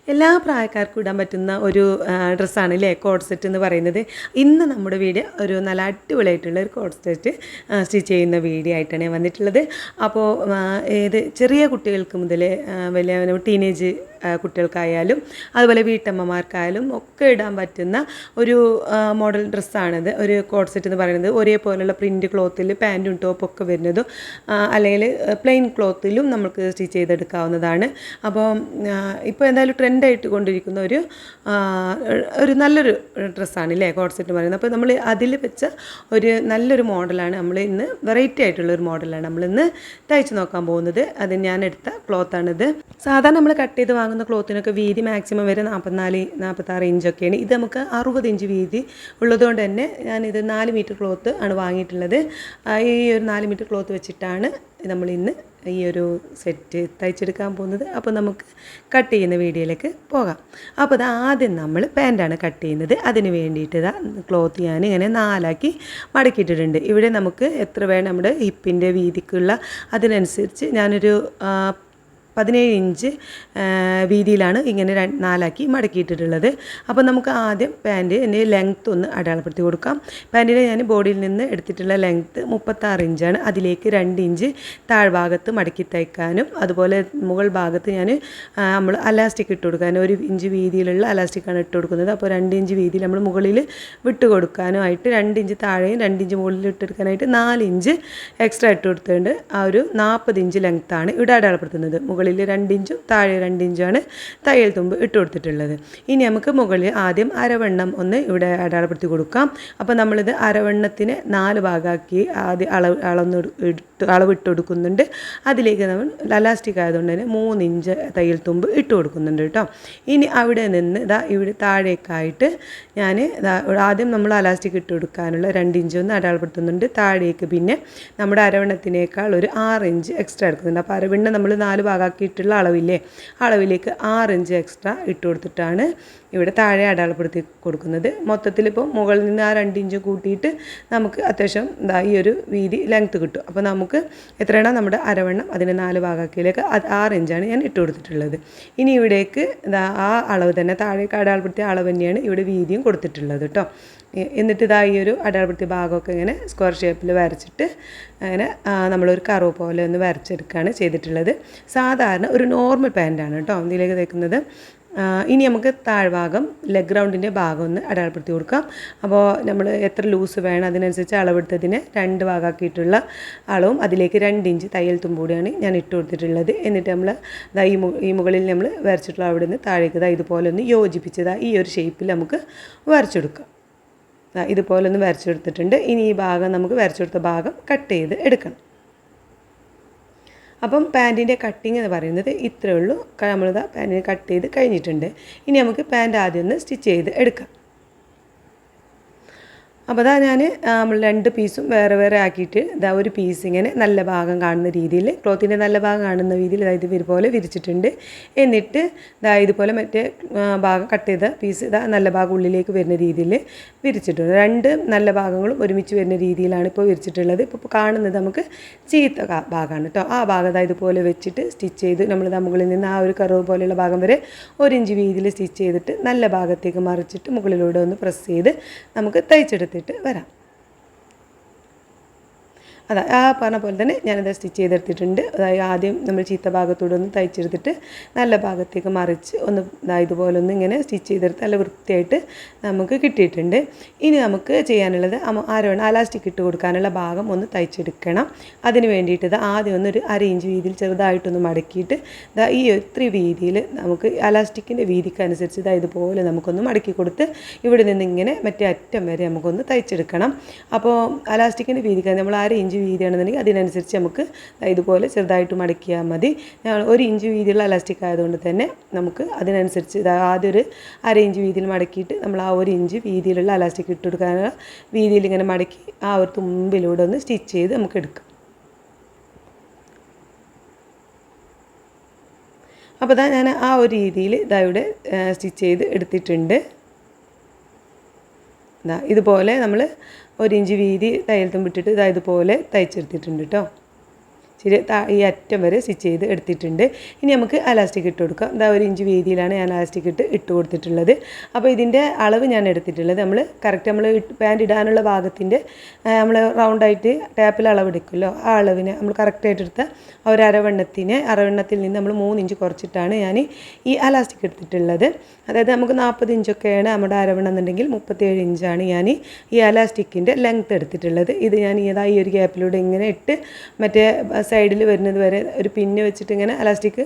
എല്ലാ പ്രായക്കാർക്കും ഇടാൻ പറ്റുന്ന ഒരു ഡ്രസ്സാണ് അല്ലേ കോഡ് സെറ്റ് എന്ന് പറയുന്നത്. ഇന്ന് നമ്മുടെ വീഡിയോ ഒരു നല്ല അടിപൊളിയായിട്ടുള്ള ഒരു കോഡ് സെറ്റ് സ്റ്റിച്ച് ചെയ്യുന്ന വീഡിയോ ആയിട്ടാണ് ഞാൻ വന്നിട്ടുള്ളത്. അപ്പോൾ ചെറിയ കുട്ടികൾക്ക് മുതൽ വലിയ ടീനേജ് കുട്ടികൾക്കായാലും അതുപോലെ വീട്ടമ്മമാർക്കായാലും ഒക്കെ ഇടാൻ പറ്റുന്ന ഒരു മോഡൽ ഡ്രസ്സാണിത്. ഒരു കോഡ് സെറ്റ് എന്ന് പറയുന്നത് ഒരേപോലെയുള്ള പ്രിൻറ്റ് ക്ലോത്തിൽ പാൻറ്റും ടോപ്പൊക്കെ വരുന്നതും അല്ലെങ്കിൽ പ്ലെയിൻ ക്ലോത്തിലും നമുക്ക് സ്റ്റിച്ച് ചെയ്തെടുക്കാവുന്നതാണ്. അപ്പോൾ ഇപ്പോൾ എന്തായാലും ട്രെൻഡായിട്ട് കൊണ്ടിരിക്കുന്ന ഒരു നല്ലൊരു ഡ്രസ്സാണ് അല്ലേ കോഡ് സെറ്റ് പറയുന്നത്. അപ്പോൾ നമ്മൾ അതിൽ വെച്ച ഒരു നല്ലൊരു മോഡലാണ് നമ്മൾ ഇന്ന് വെറൈറ്റി ആയിട്ടുള്ളൊരു മോഡലാണ് നമ്മളിന്ന് തയ്ച്ച് നോക്കാൻ പോകുന്നത്. അത് ഞാൻ എടുത്ത ക്ലോത്താണിത്. സാധാരണ നമ്മൾ കട്ട് ചെയ്ത് വാങ്ങുന്ന ക്ലോത്തിനൊക്കെ വീതി മാക്സിമം വരെ 44-46 ഇഞ്ചൊക്കെയാണ്. ഇത് നമുക്ക് 60 ഇഞ്ച് വീതി ഉള്ളതുകൊണ്ട് തന്നെ ഞാനിത് 4 മീറ്റർ ക്ലോത്ത് ആണ് വാങ്ങിയിട്ടുള്ളത്. ഈ ഒരു 4 മീറ്റർ ക്ലോത്ത് വെച്ചിട്ടാണ് നമ്മൾ ഇന്ന് ഈ ഒരു സെറ്റ് തയ്ച്ചെടുക്കാൻ പോകുന്നത്. അപ്പോൾ നമുക്ക് കട്ട് ചെയ്യുന്ന വീഡിയോയിലേക്ക് പോകാം. അപ്പോൾ അത് ആദ്യം നമ്മൾ പാൻറ്റാണ് കട്ട് ചെയ്യുന്നത്. അതിന് വേണ്ടിയിട്ട് ക്ലോത്ത് ഞാൻ ഇങ്ങനെ 4ആക്കി മടക്കിയിട്ടിട്ടുണ്ട്. ഇവിടെ നമുക്ക് എത്ര വേണം നമ്മുടെ ഹിപ്പിൻ്റെ വീതിക്കുള്ള അതിനനുസരിച്ച് ഞാനൊരു 17 ഇഞ്ച് വീതിയിലാണ് ഇങ്ങനെ 4ആക്കി മടക്കിയിട്ടിട്ടുള്ളത്. അപ്പോൾ നമുക്ക് ആദ്യം പാൻറ്റിൻ്റെ ലെങ്ത്ത് ഒന്ന് അടയാളപ്പെടുത്തി കൊടുക്കാം. പാൻറ്റിനെ ഞാൻ ബോഡിയിൽ നിന്ന് എടുത്തിട്ടുള്ള ലെങ്ത്ത് 36 ഇഞ്ചാണ്. അതിലേക്ക് 2 ഇഞ്ച് താഴ്ഭാഗത്ത് മടക്കി തയ്ക്കാനും അതുപോലെ മുകൾ ഭാഗത്ത് ഞാൻ നമ്മൾ അലാസ്റ്റിക് ഇട്ട് കൊടുക്കാനും 1 ഇഞ്ച് വീതിയിലുള്ള അലാസ്റ്റിക്കാണ് ഇട്ട് കൊടുക്കുന്നത്. അപ്പോൾ 2 ഇഞ്ച് വീതിയിൽ നമ്മൾ മുകളിൽ വിട്ട് കൊടുക്കാനുമായിട്ട് 2 ഇഞ്ച് താഴെയും 2 ഇഞ്ച് മുകളിൽ ഇട്ടെടുക്കാനായിട്ട് 4 ഇഞ്ച് എക്സ്ട്രാ ഇട്ട് കൊടുത്തിട്ടുണ്ട്. ആ ഒരു 40 ഇഞ്ച് ലെങ്ത്താണ് ഇവിടെ അടയാളപ്പെടുത്തുന്നത്. മുകളിൽ 2 ഇഞ്ചും താഴെ 2 ഇഞ്ചാണ് തയ്യൽ തുമ്പ് ഇട്ട് കൊടുത്തിട്ടുള്ളത്. ഇനി നമുക്ക് മുകളിൽ ആദ്യം അരവണ്ണം ഒന്ന് ഇവിടെ അടയാളപ്പെടുത്തി കൊടുക്കാം. അപ്പോൾ നമ്മളിത് അരവണ്ണത്തിന് 4 ഭാഗമാക്കി ആദ്യം അളവിട്ട് കൊടുക്കുന്നുണ്ട്. അതിലേക്ക് നമ്മൾ അലാസ്റ്റിക് ആയതുകൊണ്ട് തന്നെ 3 ഇഞ്ച് തയ്യൽ തുമ്പ് ഇട്ട് കൊടുക്കുന്നുണ്ട് കേട്ടോ. ഇനി അവിടെ നിന്ന് ഇവിടെ താഴേക്കായിട്ട് ഞാൻ ആദ്യം നമ്മൾ അലാസ്റ്റിക് ഇട്ട് കൊടുക്കാനുള്ള 2 ഇഞ്ച് ഒന്ന് അടയാളപ്പെടുത്തുന്നുണ്ട്. താഴേക്ക് പിന്നെ നമ്മുടെ അരവണ്ണത്തിനേക്കാൾ ഒരു 6 ഇഞ്ച് എക്സ്ട്രാ എടുക്കുന്നുണ്ട്. അപ്പോൾ അരവണ്ണം നമ്മൾ 4 ഭാഗമാക്കിയിട്ടുള്ള അളവിലേക്ക് 6 ഇഞ്ച് എക്സ്ട്രാ ഇട്ട് കൊടുത്തിട്ടാണ് ഇവിടെ താഴെ അടയാളപ്പെടുത്തി കൊടുക്കുന്നത്. മൊത്തത്തിൽ ഇപ്പോൾ മുകളിൽ നിന്ന് ആ 2 ഇഞ്ച് കൂട്ടിയിട്ട് നമുക്ക് അത്യാവശ്യം ഈ ഒരു വീതി ലെങ്ത്ത് കിട്ടും. അപ്പോൾ നമുക്ക് എത്രയാണോ നമ്മുടെ അരവണ്ണം അതിന് 4 ഭാഗമാക്കിയിലേക്ക് 6 ഇഞ്ചാണ് ഞാൻ ഇട്ട് കൊടുത്തിട്ടുള്ളത്. ഇനി ഇവിടേക്ക് ആ അളവ് തന്നെ താഴേക്ക് അടയാളപ്പെടുത്തിയ അളവ് തന്നെയാണ് ഇവിടെ വീതിയും കൊടുത്തിട്ടുള്ളത് കേട്ടോ. എന്നിട്ട് ഈ ഒരു അടയാളപ്പെടുത്തിയ ഭാഗമൊക്കെ ഇങ്ങനെ സ്ക്വയർ ഷേപ്പിൽ വരച്ചിട്ട് അങ്ങനെ നമ്മളൊരു കർവ് പോലെ ഒന്ന് വരച്ചെടുക്കുകയാണ് ചെയ്തിട്ടുള്ളത്. സാധാരണ ഒരു നോർമൽ പാൻറ്റാണ് കേട്ടോ ഇതിലേക്ക് തയ്ക്കുന്നത്. ഇനി നമുക്ക് താഴ്ഭാഗം ലെഗ് റൗണ്ടിൻ്റെ ഭാഗം ഒന്ന് അടയാളപ്പെടുത്തി കൊടുക്കാം. അപ്പോൾ നമ്മൾ എത്ര ലൂസ് വേണം അതിനനുസരിച്ച് അളവെടുത്തതിന് 2 ഭാഗമാക്കിയിട്ടുള്ള അളവും അതിലേക്ക് 2 ഇഞ്ച് തയ്യൽ തുമ്പൂടിയാണ് ഞാൻ ഇട്ട് കൊടുത്തിട്ടുള്ളത്. എന്നിട്ട് നമ്മൾ ഈ മുകളിൽ നമ്മൾ വരച്ചിട്ടുള്ള അവിടെ നിന്ന് താഴേക്ക് ഇതുപോലെ ഒന്ന് യോജിപ്പിച്ചത് ഈ ഒരു ഷേപ്പിൽ നമുക്ക് വരച്ചെടുക്കാം. ഇതുപോലെ ഒന്ന് വരച്ചെടുത്തിട്ടുണ്ട്. ഇനി ഈ ഭാഗം നമുക്ക് വരച്ചെടുത്ത ഭാഗം കട്ട് ചെയ്ത് എടുക്കണം. അപ്പം പാൻറ്റിൻ്റെ കട്ടിങ് എന്ന് പറയുന്നത് ഇത്രയേ ഉള്ളൂ. നമ്മളിതാ പാൻറ്റിനെ കട്ട് ചെയ്ത് കഴിഞ്ഞിട്ടുണ്ട്. ഇനി നമുക്ക് പാൻറ്റ് ആദ്യം ഒന്ന് സ്റ്റിച്ച് ചെയ്ത് എടുക്കാം. അപ്പോൾ ഞാൻ നമ്മൾ 2 പീസും വേറെ വേറെ ആക്കിയിട്ട് ഒരു പീസ് ഇങ്ങനെ നല്ല ഭാഗം കാണുന്ന രീതിയിൽ ക്ലോത്തിൻ്റെ നല്ല ഭാഗം കാണുന്ന രീതിയിൽ ഇതുപോലെ വിരിച്ചിട്ടുണ്ട്. എന്നിട്ട് ഇതുപോലെ മറ്റേ ഭാഗം കട്ട് ചെയ്ത പീസ് നല്ല ഭാഗം ഉള്ളിലേക്ക് വരുന്ന രീതിയിൽ വിരിച്ചിട്ടുണ്ട്. 2 നല്ല ഭാഗങ്ങളും ഒരുമിച്ച് വരുന്ന രീതിയിലാണ് ഇപ്പോൾ വിരിച്ചിട്ടുള്ളത്. ഇപ്പോൾ കാണുന്നത് നമുക്ക് ചീത്ത ഭാഗമാണ് കേട്ടോ. ആ ഭാഗം ഇതുപോലെ വെച്ചിട്ട് സ്റ്റിച്ച് ചെയ്ത് നമ്മൾ മുകളിൽ നിന്ന് ആ ഒരു കർവ് പോലെയുള്ള ഭാഗം വരെ 1 ഇഞ്ച് വീതിയിൽ സ്റ്റിച്ച് ചെയ്തിട്ട് നല്ല ഭാഗത്തേക്ക് മറിച്ചിട്ട് മുകളിലൂടെ ഒന്ന് പ്രസ് ചെയ്ത് നമുക്ക് തയ്ച്ചെടുത്തിട്ട് വരാം. ആ പറഞ്ഞ പോലെ തന്നെ ഞാനത് സ്റ്റിച്ച് ചെയ്തെടുത്തിട്ടുണ്ട്. അതായത് ആദ്യം നമ്മൾ ചീത്ത ഭാഗത്തൂടെ ഒന്ന് തയ്ച്ചെടുത്തിട്ട് നല്ല ഭാഗത്തേക്ക് മറിച്ച് ഒന്ന് ഇതുപോലെ ഒന്ന് ഇങ്ങനെ സ്റ്റിച്ച് ചെയ്തെടുത്ത് നല്ല വൃത്തിയായിട്ട് നമുക്ക് കിട്ടിയിട്ടുണ്ട്. ഇനി നമുക്ക് ചെയ്യാനുള്ളത് അലാസ്റ്റിക് ഇട്ട് കൊടുക്കാനുള്ള ഭാഗം ഒന്ന് തയ്ച്ചെടുക്കണം. അതിന് വേണ്ടിയിട്ട് ആദ്യം ഒന്നൊരു 1/2 ഇഞ്ച് വീതിയിൽ ചെറുതായിട്ടൊന്ന് മടക്കിയിട്ട് ഈ ഇത്ര വീതിയിൽ നമുക്ക് അലാസ്റ്റിക്കിൻ്റെ വീതിക്കനുസരിച്ച് ഇതുപോലെ നമുക്കൊന്ന് മടക്കി കൊടുത്ത് ഇവിടെ നിന്ന് ഇങ്ങനെ മറ്റേ അറ്റം വരെ നമുക്കൊന്ന് തയ്ച്ചെടുക്കണം. അപ്പോൾ അലാസ്റ്റിക്കിൻ്റെ വീതിക്ക് നമ്മൾ 1/2 ഇഞ്ച് വീതിയാണെന്നുണ്ടെങ്കിൽ അതിനനുസരിച്ച് നമുക്ക് ഇതുപോലെ ചെറുതായിട്ട് മടക്കിയാൽ മതി. 1 ഇഞ്ച് വീതിയുള്ള അലാസ്റ്റിക് ആയതുകൊണ്ട് തന്നെ നമുക്ക് അതിനനുസരിച്ച് ആദ്യം ഒരു 1/2 ഇഞ്ച് വീതിയിൽ മടക്കിയിട്ട് നമ്മൾ ആ 1 ഇഞ്ച് വീതിയിലുള്ള അലാസ്റ്റിക് ഇട്ട് കൊടുക്കാനുള്ള വീതിയിൽ ഇങ്ങനെ മടക്കി ആ ഒരു തുമ്പിലൂടെ ഒന്ന് സ്റ്റിച്ച് ചെയ്ത് നമുക്ക് എടുക്കാം. അപ്പോൾ ഞാൻ ആ ഒരു രീതിയിൽ ഇവിടെ സ്റ്റിച്ച് ചെയ്ത് എടുത്തിട്ടുണ്ട്. ഇതുപോലെ നമ്മൾ 1 ഇഞ്ച് വീതി തയ്യൽ തുമ്പിട്ടിട്ട് ഇതുപോലെ തയ്ച്ചെടുത്തിട്ടുണ്ട് കേട്ടോ. ഈ അറ്റം വരെ സ്റ്റിച്ച് ചെയ്ത് എടുത്തിട്ടുണ്ട്. ഇനി നമുക്ക് അലാസ്റ്റിക് ഇട്ട് കൊടുക്കാം. ഇതാ 1 ഇഞ്ച് വീതിയിലാണ് ഞാൻ അലാസ്റ്റിക് ഇട്ട് കൊടുത്തിട്ടുള്ളത്. അപ്പോൾ ഇതിൻ്റെ അളവ് ഞാൻ എടുത്തിട്ടുള്ളത് നമ്മൾ കറക്റ്റ് നമ്മൾ പാൻറ്റ് ഇടാനുള്ള ഭാഗത്തിൻ്റെ നമ്മൾ റൗണ്ടായിട്ട് ടാപ്പിൽ അളവെടുക്കുമല്ലോ, ആ അളവിനെ നമ്മൾ കറക്റ്റായിട്ട് എടുത്ത ആ ഒരു അരവണ്ണത്തിൽ നിന്ന് നമ്മൾ 3 ഇഞ്ച് കുറച്ചിട്ടാണ് ഞാൻ ഈ അലാസ്റ്റിക് എടുത്തിട്ടുള്ളത്. അതായത് നമുക്ക് 40 ഇഞ്ചൊക്കെയാണ് നമ്മുടെ അരവണ്ണം എന്നുണ്ടെങ്കിൽ 37 ഇഞ്ചാണ് ഞാൻ ഈ അലാസ്റ്റിക്കിൻ്റെ ലെങ്ത്ത് എടുത്തിട്ടുള്ളത്. ഇത് ഞാൻ ഈ ഒരു ഗ്യാപ്പിലൂടെ ഇങ്ങനെ ഇട്ട് മറ്റേ സൈഡിൽ വരുന്നത് വരെ ഒരു പിന്ന് വെച്ചിട്ട് ഇങ്ങനെ അലാസ്റ്റിക്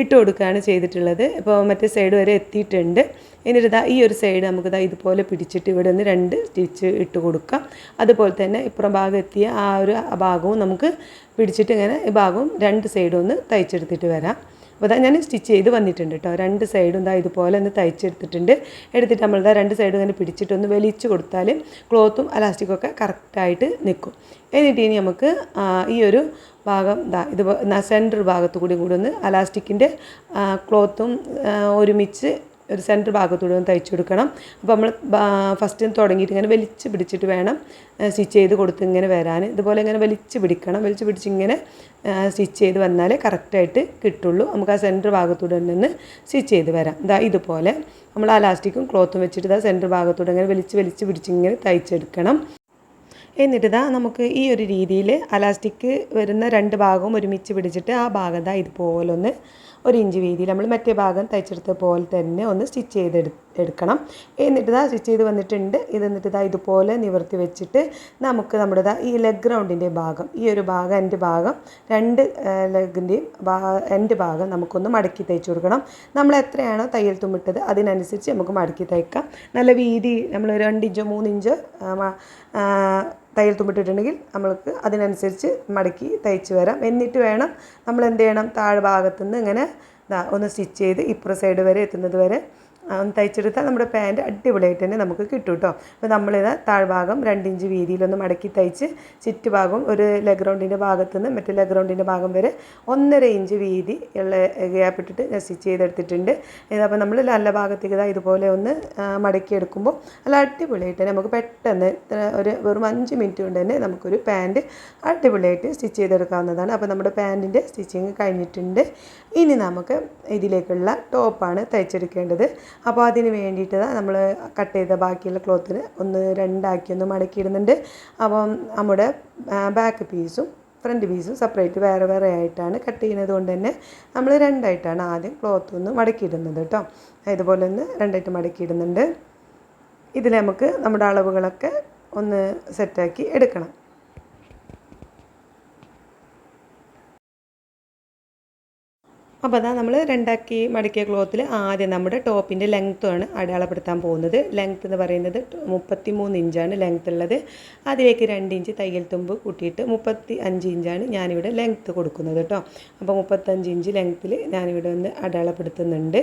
ഇട്ട് കൊടുക്കുകയാണ് ചെയ്തിട്ടുള്ളത്. ഇപ്പോൾ മറ്റേ സൈഡ് വരെ എത്തിയിട്ടുണ്ട്. എന്നിട്ട് ഈ ഒരു സൈഡ് നമുക്ക് ഇതുപോലെ പിടിച്ചിട്ട് ഇവിടെ നിന്ന് 2 സ്റ്റിച്ച് ഇട്ട് കൊടുക്കാം. അതുപോലെ തന്നെ ഇപ്പുറം ഭാഗം എത്തിയ ആ ഒരു ഭാഗവും നമുക്ക് പിടിച്ചിട്ട് ഇങ്ങനെ ഈ ഭാഗവും 2 സൈഡും ഒന്ന് തയ്ച്ചെടുത്തിട്ട് വരാം. അപ്പോൾ ഞാൻ സ്റ്റിച്ച് ചെയ്ത് വന്നിട്ടുണ്ട് കേട്ടോ. 2 സൈഡും ഇതുപോലെ ഒന്ന് തയ്ച്ചെടുത്തിട്ടുണ്ട്. എടുത്തിട്ട് നമ്മൾ 2 സൈഡും ഇങ്ങനെ പിടിച്ചിട്ടൊന്ന് വലിച്ചു കൊടുത്താൽ ക്ലോത്തും അലാസ്റ്റിക്കൊക്കെ കറക്റ്റായിട്ട് നിൽക്കും. എന്നിട്ട് ഇനി നമുക്ക് ഈ ഒരു ഭാഗം ഇത് സെൻറ്റർ ഭാഗത്തു കൂടി ഒന്ന് അലാസ്റ്റിക്കിൻ്റെ ക്ലോത്തും ഒരുമിച്ച് ഒരു സെൻറ്റർ ഭാഗത്തൂടെ ഒന്ന് തയ്ച്ചു കൊടുക്കണം. അപ്പോൾ നമ്മൾ ഫസ്റ്റ് തുടങ്ങിയിട്ട് ഇങ്ങനെ വലിച്ച് പിടിച്ചിട്ട് വേണം സ്റ്റിച്ച് ചെയ്ത് കൊടുത്ത് ഇങ്ങനെ വരാൻ. ഇതുപോലെ ഇങ്ങനെ വലിച്ച് പിടിക്കണം. വലിച്ച് പിടിച്ച് ഇങ്ങനെ സ്റ്റിച്ച് ചെയ്ത് വന്നാലേ കറക്റ്റായിട്ട് കിട്ടുള്ളൂ. നമുക്ക് ആ സെൻറ്റർ ഭാഗത്തൂടെ നിന്ന് സ്റ്റിച്ച് ചെയ്ത് വരാം. ഇതുപോലെ നമ്മൾ അലാസ്റ്റിക്കും ക്ലോത്തും വെച്ചിട്ട് സെൻറ്റർ ഭാഗത്തൂടെ ഇങ്ങനെ വലിച്ച് പിടിച്ച് ഇങ്ങനെ തയ്ച്ചെടുക്കണം. എന്നിട്ട് നമുക്ക് ഈ ഒരു രീതിയിൽ അലാസ്റ്റിക് വരുന്ന 2 ഭാഗവും ഒരുമിച്ച് പിടിച്ചിട്ട് ആ ഭാഗം ഇതുപോലെ ഒന്ന് 1 ഇഞ്ച് വീതിയിൽ നമ്മൾ മറ്റേ ഭാഗം തയ്ച്ചെടുത്ത പോലെ തന്നെ ഒന്ന് സ്റ്റിച്ച് ചെയ്തെടുക്കണം. എന്നിട്ട് സ്റ്റിച്ച് ചെയ്ത് വന്നിട്ടുണ്ട്. എന്നിട്ട് ഇതുപോലെ നിവർത്തി വെച്ചിട്ട് നമുക്ക് നമ്മുടെ ഈ ലെഗ് റൗണ്ടിൻ്റെ ഭാഗം, ഈ ഒരു ഭാഗം എൻ്റെ ഭാഗം 2 ലെഗിൻ്റെയും എൻ്റെ ഭാഗം നമുക്കൊന്ന് മടക്കി തയ്ച്ചു കൊടുക്കണം. നമ്മൾ എത്രയാണോ തയ്യൽ തുമ്മിട്ടത് അതിനനുസരിച്ച് നമുക്ക് മടക്കി തയ്ക്കാം. നല്ല വീതി നമ്മൾ 2 ഇഞ്ചോ 3 ഇഞ്ചോ തയ്യൽ തുമ്പിട്ടിട്ടുണ്ടെങ്കിൽ നമ്മൾക്ക് അതിനനുസരിച്ച് മടക്കി തയ്ച്ച് വരാം. എന്നിട്ട് വേണം നമ്മൾ എന്ത് ചെയ്യണം, താഴെ ഭാഗത്തുനിന്ന് ഇങ്ങനെ ഒന്ന് സ്റ്റിച്ച് ചെയ്ത് ഇപ്പുറ സൈഡ് വരെ എത്തുന്നത് വരെ ഒന്ന് തയ്ച്ചെടുത്താൽ നമ്മുടെ പാൻറ്റ് അടിപൊളിയായിട്ട് തന്നെ നമുക്ക് കിട്ടും കേട്ടോ. അപ്പോൾ നമ്മളിത് താഴ്ഭാഗം 2 ഇഞ്ച് വീതിയിലൊന്ന് മടക്കി തയ്ച്ച് ചുറ്റുഭാഗം ഒരു ലെഗ് റൗണ്ടിൻ്റെ ഭാഗത്തുനിന്ന് മറ്റേ ലെഗ് റൗണ്ടിൻ്റെ ഭാഗം വരെ 1.5 ഇഞ്ച് വീതി ഉള്ള ഗ്യാപ്പ് ഇട്ടിട്ട് ഞാൻ സ്റ്റിച്ച് ചെയ്തെടുത്തിട്ടുണ്ട്. അപ്പോൾ നമ്മൾ നല്ല ഭാഗത്തേക്ക് ഇതുപോലെ ഒന്ന് മടക്കി എടുക്കുമ്പോൾ നല്ല അടിപൊളിയായിട്ട് തന്നെ നമുക്ക് പെട്ടെന്ന് വെറും 5 മിനിറ്റ് കൊണ്ട് തന്നെ നമുക്കൊരു പാൻറ്റ് അടിപൊളിയായിട്ട് സ്റ്റിച്ച് ചെയ്തെടുക്കാവുന്നതാണ്. അപ്പോൾ നമ്മുടെ പാൻറ്റിൻ്റെ സ്റ്റിച്ചിങ് കഴിഞ്ഞിട്ടുണ്ട്. ഇനി നമുക്ക് ഇതിലേക്കുള്ള ടോപ്പാണ് തയ്ച്ചെടുക്കേണ്ടത്. അപ്പോൾ അതിന് വേണ്ടിയിട്ട് നമ്മൾ കട്ട് ചെയ്ത ബാക്കിയുള്ള ക്ലോത്തിന് ഒന്ന് 2 ആക്കി ഒന്ന് മടക്കിയിടുന്നുണ്ട്. അപ്പം നമ്മുടെ ബാക്ക് പീസും ഫ്രണ്ട് പീസും സെപ്പറേറ്റ് വേറെ ആയിട്ടാണ് കട്ട് ചെയ്യുന്നത് കൊണ്ട് തന്നെ നമ്മൾ 2 ആയിട്ടാണ് ആദ്യം ക്ലോത്ത് ഒന്ന് മടക്കിയിടുന്നത് കേട്ടോ. ഇതുപോലെ ഒന്ന് 2 ആയിട്ട് മടക്കിയിടുന്നുണ്ട്. ഇതിൽ നമുക്ക് നമ്മുടെ അളവുകളൊക്കെ ഒന്ന് സെറ്റാക്കി എടുക്കണം. അപ്പോൾ നമ്മൾ 2 ആക്കി മടക്കിയ ക്ലോത്തിൽ ആദ്യം നമ്മുടെ ടോപ്പിൻ്റെ ലെങ്ത്താണ് അടയാളപ്പെടുത്താൻ പോകുന്നത്. ലെങ്ത്ത് എന്ന് പറയുന്നത് 33 ഇഞ്ചാണ് ലെങ്ത്ത് ഉള്ളത്. അതിലേക്ക് 2 ഇഞ്ച് തയ്യൽ തുമ്പ് കൂട്ടിയിട്ട് 35 ഇഞ്ചാണ് ഞാനിവിടെ ലെങ്ത്ത് കൊടുക്കുന്നത് കേട്ടോ. അപ്പോൾ 35 ഇഞ്ച് ലെങ്ത്തിൽ ഞാനിവിടെ ഒന്ന് അടയാളപ്പെടുത്തുന്നുണ്ട്.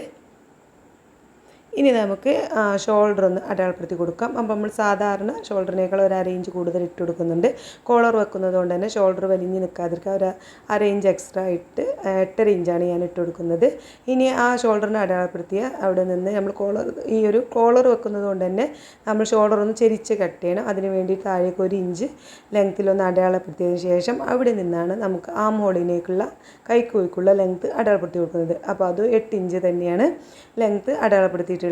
ഇനി നമുക്ക് ഷോൾഡർ ഒന്ന് അടയാളപ്പെടുത്തി കൊടുക്കാം. അപ്പോൾ നമ്മൾ സാധാരണ ഷോൾഡറിനേക്കാൾ ഒരു 1/2 ഇഞ്ച് കൂടുതൽ ഇട്ട് കൊടുക്കുന്നുണ്ട്. കോളർ വെക്കുന്നത് കൊണ്ട് തന്നെ ഷോൾഡർ വലിഞ്ഞ് നിൽക്കാതിരിക്കുക ഒരു 1/2 ഇഞ്ച് എക്സ്ട്രാ ഇട്ട് 8.5 ഇഞ്ചാണ് ഞാൻ ഇട്ട് കൊടുക്കുന്നത്. ഇനി ആ ഷോൾഡറിനെ അടയാളപ്പെടുത്തിയ അവിടെ നിന്ന് നമ്മൾ ഈ ഒരു കോളർ വെക്കുന്നത് കൊണ്ട് തന്നെ നമ്മൾ ഷോൾഡർ ഒന്ന് ചെരിച്ച് കട്ട് ചെയ്യണം. അതിന് വേണ്ടി താഴേക്ക് 1 ഇഞ്ച് ലെങ്ത്തിലൊന്ന് അടയാളപ്പെടുത്തിയതിന് ശേഷം അവിടെ നിന്നാണ് നമുക്ക് ആം ഹോളിനേക്കുള്ള കൈക്കുഴിക്കുള്ള ലെങ്ത്ത് അടയാളപ്പെടുത്തി കൊടുക്കുന്നത്. അപ്പോൾ അത് 8 ഇഞ്ച് തന്നെയാണ് ലെങ്ത്ത് അടയാളപ്പെടുത്തിയിട്ടുള്ളത്.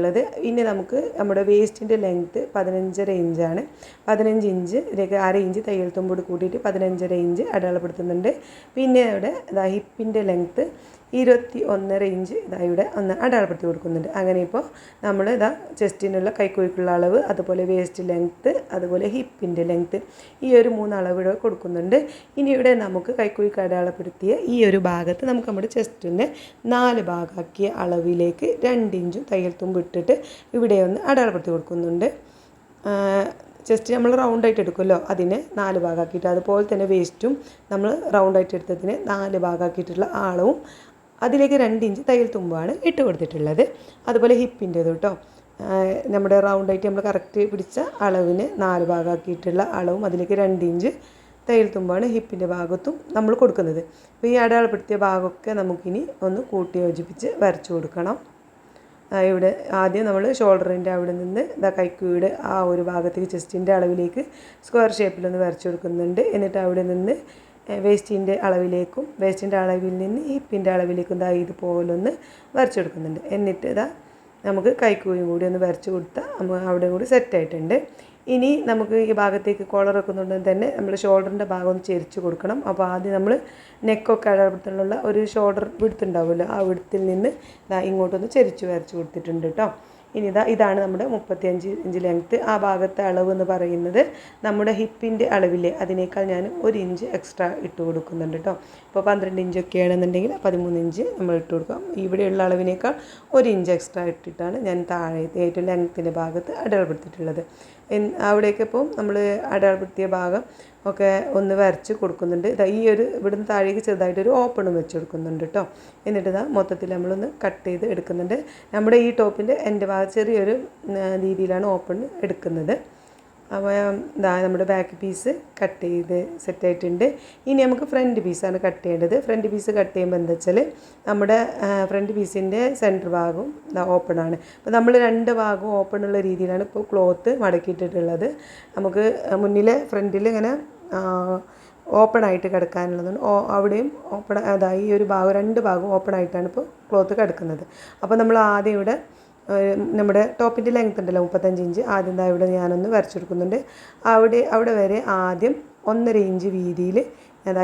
ഇനി നമുക്ക് നമ്മുടെ വേസ്റ്റിൻ്റെ ലെങ്ത്ത് 15.5 ഇഞ്ചാണ്. 15 ഇഞ്ച് ഇതിലേക്ക് 1/2 ഇഞ്ച് തയ്യൽ തുമ്പോട് കൂട്ടിയിട്ട് 15.5 ഇഞ്ച് അടയാളപ്പെടുത്തുന്നുണ്ട്. പിന്നെ ഇവിടെ ഹിപ്പിൻ്റെ ലെങ്ത്ത് 21.5 ഇഞ്ച് ഇവിടെ ഒന്ന് അടയാളപ്പെടുത്തി കൊടുക്കുന്നുണ്ട്. അങ്ങനെ ഇപ്പോൾ നമ്മൾ ചെസ്റ്റിനുള്ള കൈക്കുഴിക്കുള്ള അളവ്, അതുപോലെ വേസ്റ്റ് ലെങ്ത്ത്, അതുപോലെ ഹിപ്പിൻ്റെ ലെങ്ത്ത് ഈ ഒരു 3 അളവ് ഇവിടെ കൊടുക്കുന്നുണ്ട്. ഇനി ഇവിടെ നമുക്ക് കൈക്കുഴിക്ക് അടയാളപ്പെടുത്തിയ ഈ ഒരു ഭാഗത്ത് നമുക്ക് നമ്മുടെ ചെസ്റ്റിനെ 4 ഭാഗമാക്കിയ അളവിലേക്ക് 2 ഇഞ്ചും തയ്യൽ തുമ്പ് ഇട്ടിട്ട് ഇവിടെ ഒന്ന് അടയാളപ്പെടുത്തി കൊടുക്കുന്നുണ്ട്. ജസ്റ്റ് നമ്മൾ റൗണ്ടായിട്ട് എടുക്കുമല്ലോ അതിനെ 4 ഭാഗമാക്കിയിട്ട്, അതുപോലെ തന്നെ വേസ്റ്റും നമ്മൾ റൗണ്ടായിട്ട് എടുത്തതിന് 4 ഭാഗമാക്കിയിട്ടുള്ള ആളവും അതിലേക്ക് 2 ഇഞ്ച് തയ്യൽ തുമ്പാണ് ഇട്ട് കൊടുത്തിട്ടുള്ളത്. അതുപോലെ ഹിപ്പിൻ്റെത് കേട്ടോ, നമ്മുടെ റൗണ്ടായിട്ട് നമ്മൾ കറക്റ്റ് പിടിച്ച അളവിന് 4 ഭാഗമാക്കിയിട്ടുള്ള അളവും അതിലേക്ക് 2 ഇഞ്ച് തയ്യൽ തുമ്പാണ് ഹിപ്പിൻ്റെ ഭാഗത്തും നമ്മൾ കൊടുക്കുന്നത്. അപ്പോൾ ഈ അടയാളപ്പെടുത്തിയ ഭാഗമൊക്കെ നമുക്കിനി ഒന്ന് കൂട്ടി യോജിപ്പിച്ച് വരച്ചു കൊടുക്കണം. ഇവിടെ ആദ്യം നമ്മൾ ഷോൾഡറിൻ്റെ അവിടെ നിന്ന് കൈക്കുഴിയുടെ ആ ഒരു ഭാഗത്തേക്ക് ചെസ്റ്റിൻ്റെ അളവിലേക്ക് സ്ക്വയർ ഷേപ്പിലൊന്ന് വരച്ചു കൊടുക്കുന്നുണ്ട്. എന്നിട്ട് അവിടെ നിന്ന് വേസ്റ്റിൻ്റെ അളവിൽ നിന്ന് ഹിപ്പിൻ്റെ അളവിലേക്കും ഇതാ ഇതുപോലൊന്ന് വരച്ചെടുക്കുന്നുണ്ട്. എന്നിട്ട് ഇതാ നമുക്ക് കൈക്കൂലിയും കൂടി ഒന്ന് വരച്ച് കൊടുത്താൽ അവിടെ കൂടി സെറ്റായിട്ടുണ്ട്. ഇനി നമുക്ക് ഈ ഭാഗത്തേക്ക് കോളർ വെക്കുന്നുണ്ടെങ്കിൽ തന്നെ നമ്മൾ ഷോൾഡറിൻ്റെ ഭാഗം ഒന്ന് ചെരിച്ച് കൊടുക്കണം. അപ്പോൾ ആദ്യം നമ്മൾ നെക്കൊക്കെ അടയാളപ്പെടുത്താനുള്ള ഒരു ഷോൾഡർ വിടുത്തുണ്ടാവുമല്ലോ, ആ വിടുത്തിൽ നിന്ന് ഇങ്ങോട്ടൊന്ന് ചെരിച്ച് വരച്ച് കൊടുത്തിട്ടുണ്ട് കേട്ടോ. ഇനി ഇതാണ് നമ്മുടെ 35 ഇഞ്ച് ലെങ്ത്ത്. ആ ഭാഗത്തെ അളവ് എന്ന് പറയുന്നത് നമ്മുടെ ഹിപ്പിൻ്റെ അളവില്ലേ അതിനേക്കാൾ ഞാൻ 1 ഇഞ്ച് എക്സ്ട്രാ ഇട്ട് കൊടുക്കുന്നുണ്ട് കേട്ടോ. ഇപ്പോൾ 12 ഇഞ്ചൊക്കെ ആണെന്നുണ്ടെങ്കിൽ 13 ഇഞ്ച് നമ്മൾ ഇട്ട് കൊടുക്കാം. ഇവിടെയുള്ള അളവിനേക്കാൾ 1 ഇഞ്ച് എക്സ്ട്രാ ഇട്ടിട്ടാണ് ഞാൻ താഴെ ഏറ്റവും ലെങ്ത്തിൻ്റെ ഭാഗത്ത് അടയാളപ്പെടുത്തിയിട്ടുള്ളത്. അവിടേക്ക് ഇപ്പോൾ നമ്മൾ അടയാളപ്പെടുത്തിയ ഭാഗം ഒക്കെ ഒന്ന് വരച്ച് കൊടുക്കുന്നുണ്ട്. ഈ ഒരു ഇവിടുന്ന് താഴേക്ക് ചെറുതായിട്ടൊരു ഓപ്പണും വെച്ച് കൊടുക്കുന്നുണ്ട് കേട്ടോ. എന്നിട്ട് മൊത്തത്തിൽ നമ്മളൊന്ന് കട്ട് ചെയ്ത് എടുക്കുന്നുണ്ട്. നമ്മുടെ ഈ ടോപ്പിൻ്റെ എൻ്റെ ഭാഗം ചെറിയൊരു രീതിയിലാണ് ഓപ്പൺ എടുക്കുന്നത്. അപ്പോൾ നമ്മുടെ ബാക്ക് പീസ് കട്ട് ചെയ്ത് സെറ്റായിട്ടുണ്ട്. ഇനി നമുക്ക് ഫ്രണ്ട് പീസാണ് കട്ട് ചെയ്യേണ്ടത്. ഫ്രണ്ട് പീസ് കട്ട് ചെയ്യുമ്പോൾ എന്താ വെച്ചാൽ നമ്മുടെ ഫ്രണ്ട് പീസിൻ്റെ സെൻറ്റർ ഭാഗവും ഓപ്പണാണ്. അപ്പോൾ നമ്മൾ 2 ഭാഗവും ഓപ്പണുള്ള രീതിയിലാണ് ഇപ്പോൾ ക്ലോത്ത് മടക്കിയിട്ടിട്ടുള്ളത്. നമുക്ക് മുന്നിലെ ഫ്രണ്ടിൽ ഇങ്ങനെ ഓപ്പണായിട്ട് കിടക്കാനുള്ളതാണ്. അവിടെയും ഓപ്പൺ ഈ ഒരു ഭാഗം 2 ഭാഗവും ഓപ്പണായിട്ടാണ് ഇപ്പോൾ ക്ലോത്ത് കിടക്കുന്നത്. അപ്പോൾ നമ്മൾ ആദ്യം ഇവിടെ നമ്മുടെ ടോപ്പിൻ്റെ ലെങ്ത്ത് ഉണ്ടല്ലോ 35 ഇഞ്ച്, ആദ്യം ഇവിടെ ഞാനൊന്ന് വരച്ചെടുക്കുന്നുണ്ട്. അവിടെ വരെ ആദ്യം 1.5 ഇഞ്ച് വീതിയിൽ